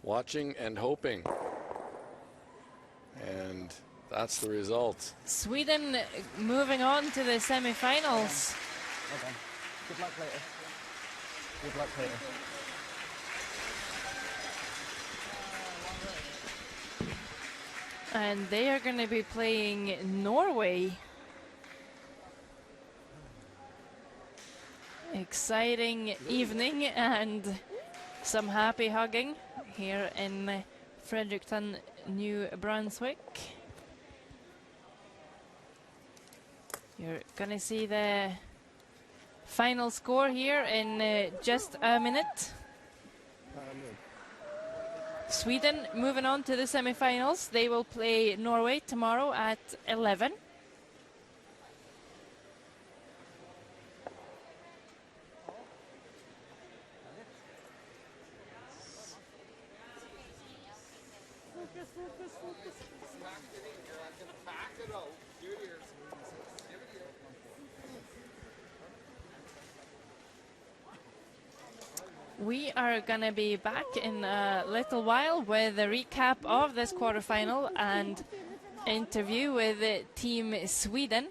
Watching and hoping. And that's the result. Sweden moving on to the semi-finals. Well done. Good luck later. Good luck later. And they are going to be playing Norway. Exciting evening and some happy hugging here in Fredericton, New Brunswick. You're going to see the final score here in just a minute. Sweden moving on to the semi-finals. They will play Norway tomorrow at 11. We are going to be back in a little while with a recap of this quarterfinal and interview with Team Sweden.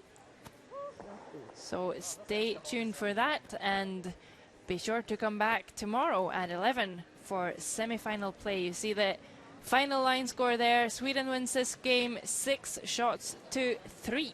So stay tuned for that and be sure to come back tomorrow at 11 for semi-final play. You see the final line score there. Sweden wins this game 6-3.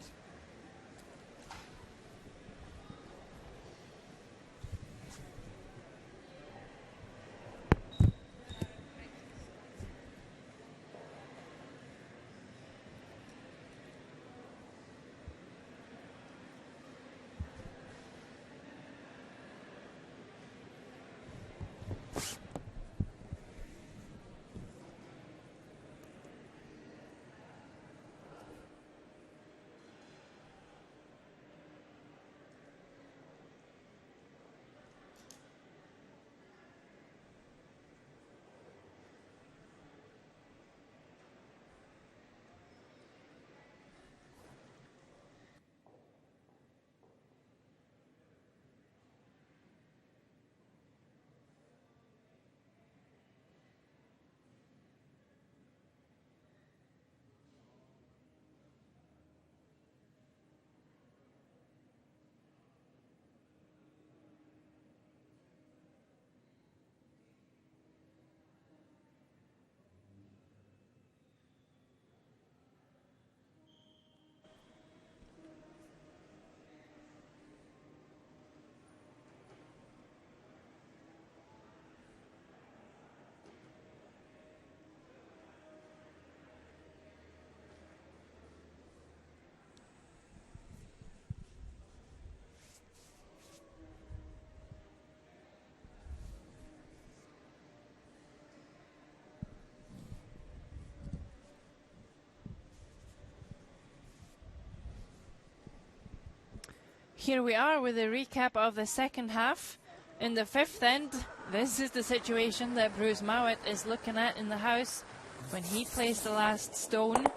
here we are with a recap of the second half. In the fifth end, this is the situation that Bruce Mowat is looking at in the house. When he plays the last stone,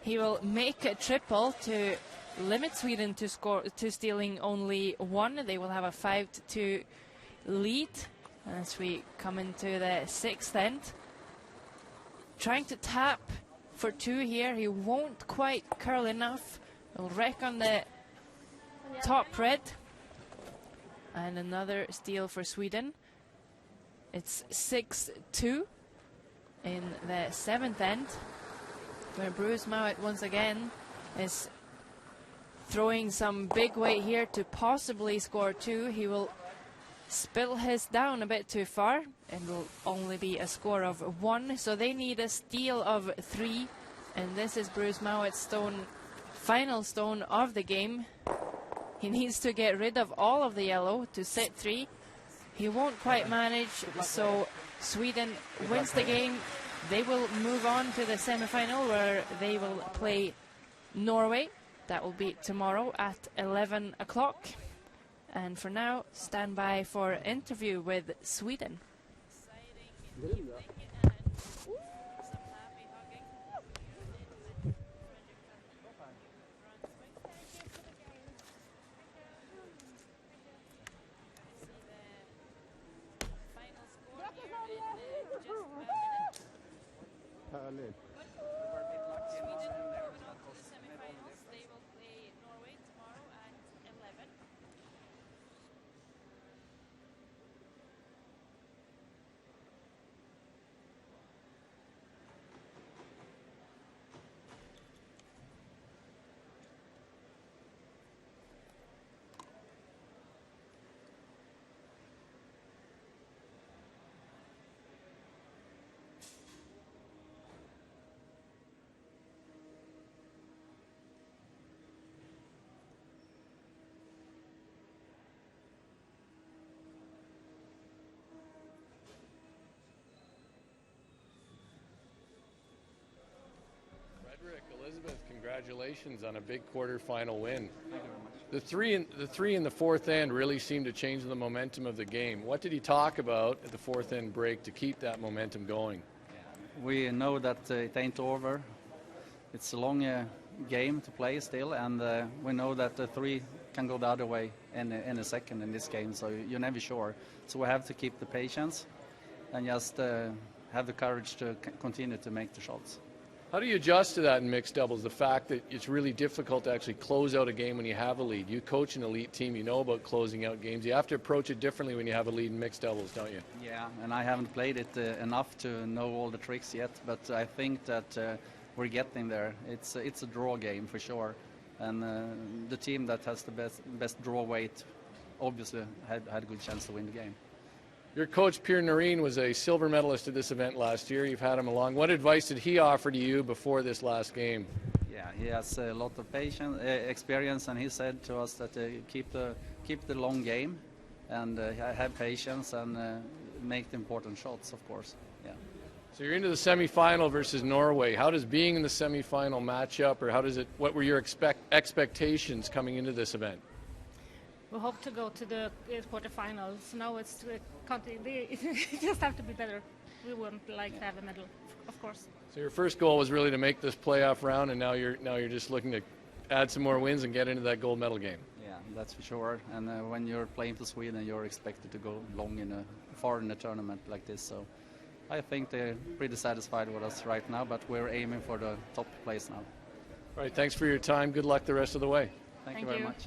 he will make a triple to limit Sweden to stealing only one. They will have a 5-2 lead as we come into the sixth end. Trying to tap for 2 here. He won't quite curl enough. He'll wreck on the top red. And another steal for Sweden. It's 6-2 in the seventh end, where Bruce Mowat once again is throwing some big weight here to possibly score 2. He will spill his down a bit too far and will only be a score of 1. So they need a steal of 3, and this is Bruce Mowat's final stone of the game. He needs to get rid of all of the yellow to set 3. He won't quite manage, so Sweden wins the game. They will move on to the semi-final, where they will play Norway. That will be tomorrow at 11 o'clock. And for now, stand by for interview with Sweden. Härligt. Frederick, Elizabeth, congratulations on a big quarterfinal win. The three in the fourth end really seemed to change the momentum of the game. What did he talk about at the fourth end break to keep that momentum going? We know that it ain't over. It's a long game to play still, and we know that the 3 can go the other way in a second in this game, so you're never sure. So we have to keep the patience and just have the courage to continue to make the shots. How do you adjust to that in mixed doubles, the fact that it's really difficult to actually close out a game when you have a lead? You coach an elite team, you know about closing out games. You have to approach it differently when you have a lead in mixed doubles, don't you? Yeah, and I haven't played it enough to know all the tricks yet, but I think that we're getting there. It's a draw game for sure, and the team that has the best draw weight obviously had a good chance to win the game. Your coach, Pierre Noreen, was a silver medalist at this event last year. You've had him along. What advice did he offer to you before this last game? Yeah, he has a lot of experience, and he said to us that keep the long game and have patience and make the important shots, of course. Yeah. So you're into the semi-final versus Norway. How does being in the semi-final match up, or what were your expectations coming into this event? We hope to go to the quarterfinals. Now it's it just have to be better. We wouldn't like to have a medal, of course. So your first goal was really to make this playoff round, and now you're just looking to add some more wins and get into that gold medal game. Yeah, that's for sure. And when you're playing for Sweden, you're expected to go long far in a tournament like this. So I think they're pretty satisfied with us right now, but we're aiming for the top place now. All right, thanks for your time. Good luck the rest of the way. Thank you very much.